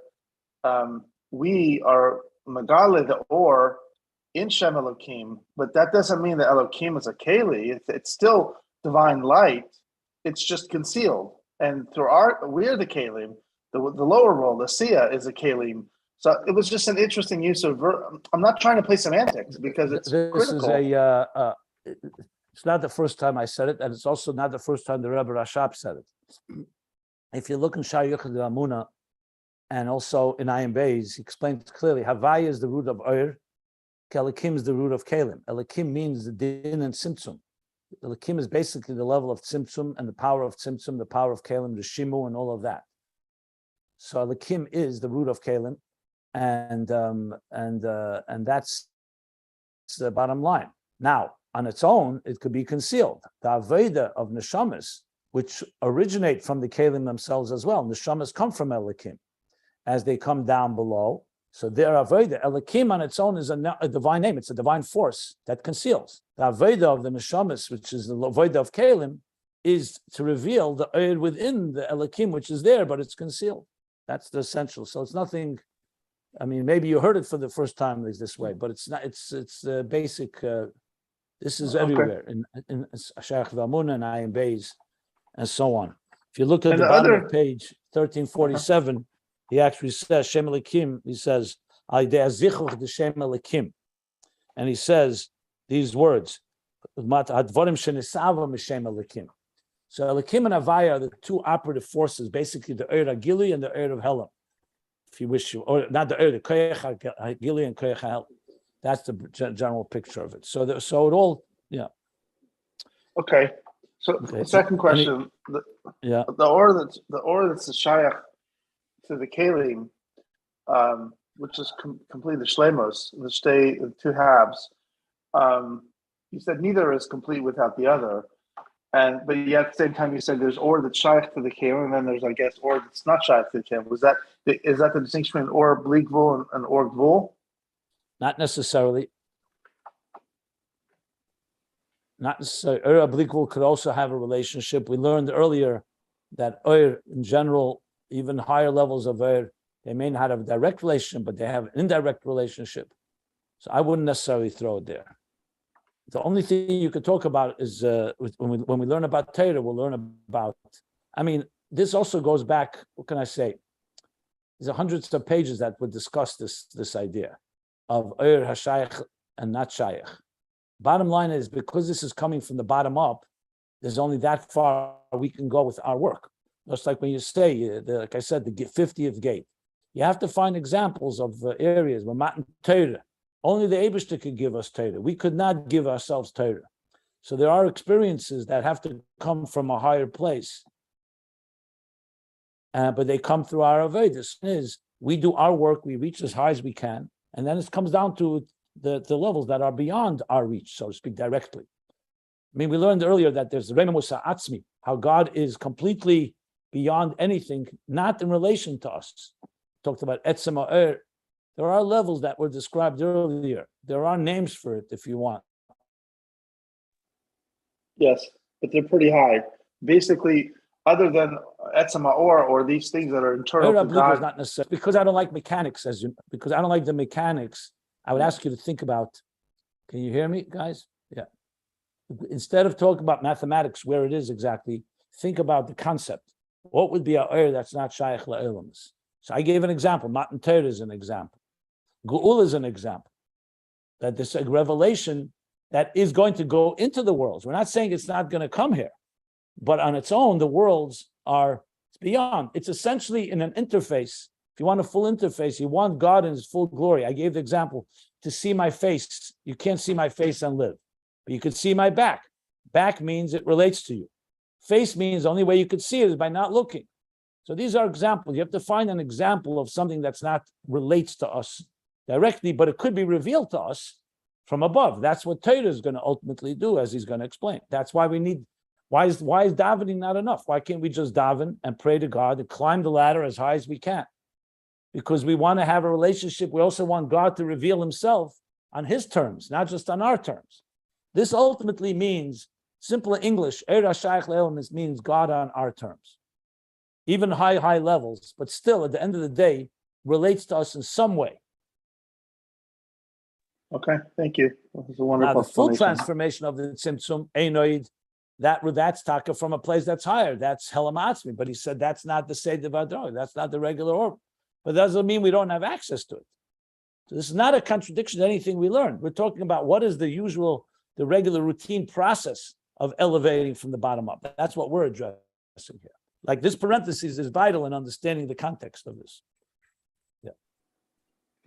we are Megale, the Or, in Shem Elokim, but that doesn't mean that Elokim is a Keli. It's still divine light. It's just concealed. And through we're the Kalim. The lower role, the Sia, is a Kalim. So it was just an interesting use of I'm not trying to play semantics because it's critical. It's not the first time I said it, and it's also not the first time the Rebbe Rashab said it. If you look in Shar Yochid Amuna, and also in Ayin Beis, he explains clearly, Havaya is the root of Ur, Elikim is the root of Kalim. Elikim means the din and Tzimtzum. Elikim is basically the level of Tzimtzum and the power of Tzimtzum, the power of Kalim, the Shimu, and all of that. So Elikim is the root of Kalim, and that's the bottom line. Now, on its own, it could be concealed. The Aveda of Neshamas, which originate from the Kalim themselves as well. Neshamas come from Elikim as they come down below. So their Aveda, Elikim on its own is a divine name. It's a divine force that conceals. The Aveda of the Neshamas, which is the Aveda of Kalim, is to reveal the Eid within the Elikim, which is there, but it's concealed. That's the essential. So it's nothing, I mean, maybe you heard it for the first time this way, but it's not, it's the basic, this is everywhere in Shaykh Vamun and Ayin Beis and so on. If you look at the bottom of page 1347, he actually says, Shem Elikim, he says, Shem Elikim. And he says these words, So Elikim and Havaya are the two operative forces, basically the Eir HaGili and the Eir of Helam, if you wish, or not the Eir, the Koyach HaGili and Koyach HaHelam. That's the general picture of it. So it all, yeah. Okay. So the second question, the order that's the Shayach to the Kalim, which is complete the Shlemos, the two halves. You said neither is complete without the other, but yet at the same time you said there's or that's Shayach to the Kalim, and then there's, I guess, or that's not Shayach to the Kalim. Is that the distinction between or Bligvul and or Gvul? Not necessarily. Not necessarily. Ur Blikvul could also have a relationship. We learned earlier that Ur, in general, even higher levels of Ur, they may not have a direct relationship, but they have an indirect relationship. So I wouldn't necessarily throw it there. The only thing you could talk about is when we learn about Torah, we'll learn about. I mean, this also goes back. What can I say? There's hundreds of pages that would discuss this idea of Ur HaShayach and not Shayach. Bottom line is, because this is coming from the bottom up, there's only that far we can go with our work. Just like when you say, like I said, the 50th gate. You have to find examples of areas where Matan Torah, only the Eibishter could give us Torah. We could not give ourselves Torah. So there are experiences that have to come from a higher place. But they come through our Avodah. Is we do our work, we reach as high as we can, and then it comes down to the levels that are beyond our reach, so to speak, directly. I mean, we learned earlier that there's Rema Musa Atzmi, how God is completely beyond anything, not in relation to us. Talked about Etzem Ha'er. There are levels that were described earlier. There are names for it if you want. Yes, but they're pretty high. Basically, other than Etzem Ha'or or these things that are internal to Is God. not necessary. Because I don't like mechanics, because I don't like the mechanics, I would ask you to think about, can you hear me, guys? Yeah. Instead of talking about mathematics, where it is exactly, think about the concept. What would be a Ur that's not Shaykh La'ilams? So I gave an example. Matan Torah is an example. Ge'ul is an example. That this revelation that is going to go into the worlds. We're not saying it's not going to come here, but on its own, the worlds are beyond. It's essentially in an interface. If you want a full interface, you want God in his full glory. I gave the example, to see my face. You can't see my face and live, but you could see my back. Back means it relates to you. Face means the only way you could see it is by not looking. So these are examples. You have to find an example of something that's not relates to us directly, but it could be revealed to us from above. That's what Torah is going to ultimately do, as he's going to explain. That's why we need, why is davening not enough? Why can't we just daven and pray to God and climb the ladder as high as we can? Because we want to have a relationship. We also want God to reveal himself on his terms, not just on our terms. This ultimately means, simple English, means God on our terms. Even high levels, but still at the end of the day, relates to us in some way. Okay, thank you. That was a wonderful Now, the full explanation. transformation of the Tzimtzum, Einoid, that's taka from a place that's higher. That's Helam Atzmi. But he said that's not the Seder Vadrog. That's not the regular order. But that doesn't mean we don't have access to it. So this is not a contradiction to anything we learned. We're talking about what is the regular routine process of elevating from the bottom up. That's what we're addressing here. Like this parenthesis is vital in understanding the context of this. Yeah.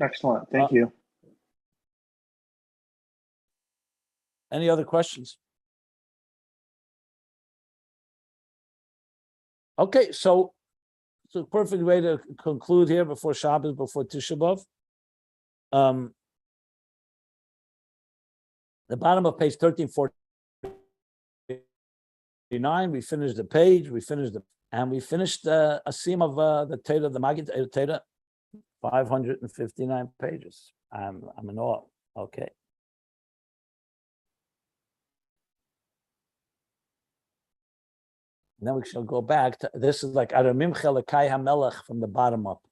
Excellent. Thank you. Any other questions? Okay, so it's a perfect way to conclude here before Shabbos, before Tisha B'Av. The bottom of page 1349, we finished the page, we finished a seam of the Torah, the Magid Torah, 559 pages. I'm in awe. Okay. Then we shall go back to, this is like Aramimcha Elakai HaMelech from the bottom up.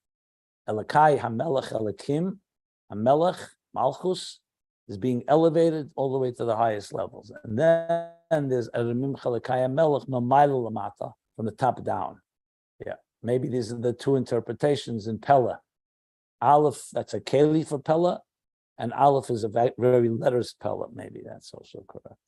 Elakai HaMelech Elakim, HaMelech, Malchus, is being elevated all the way to the highest levels. And then there's Aramimcha Elakai HaMelech Nomayla Lamata, from the top down. Yeah, maybe these are the two interpretations in Pella. Aleph, that's a Keli for Pella, and Aleph is a very letters Pella, maybe that's also correct.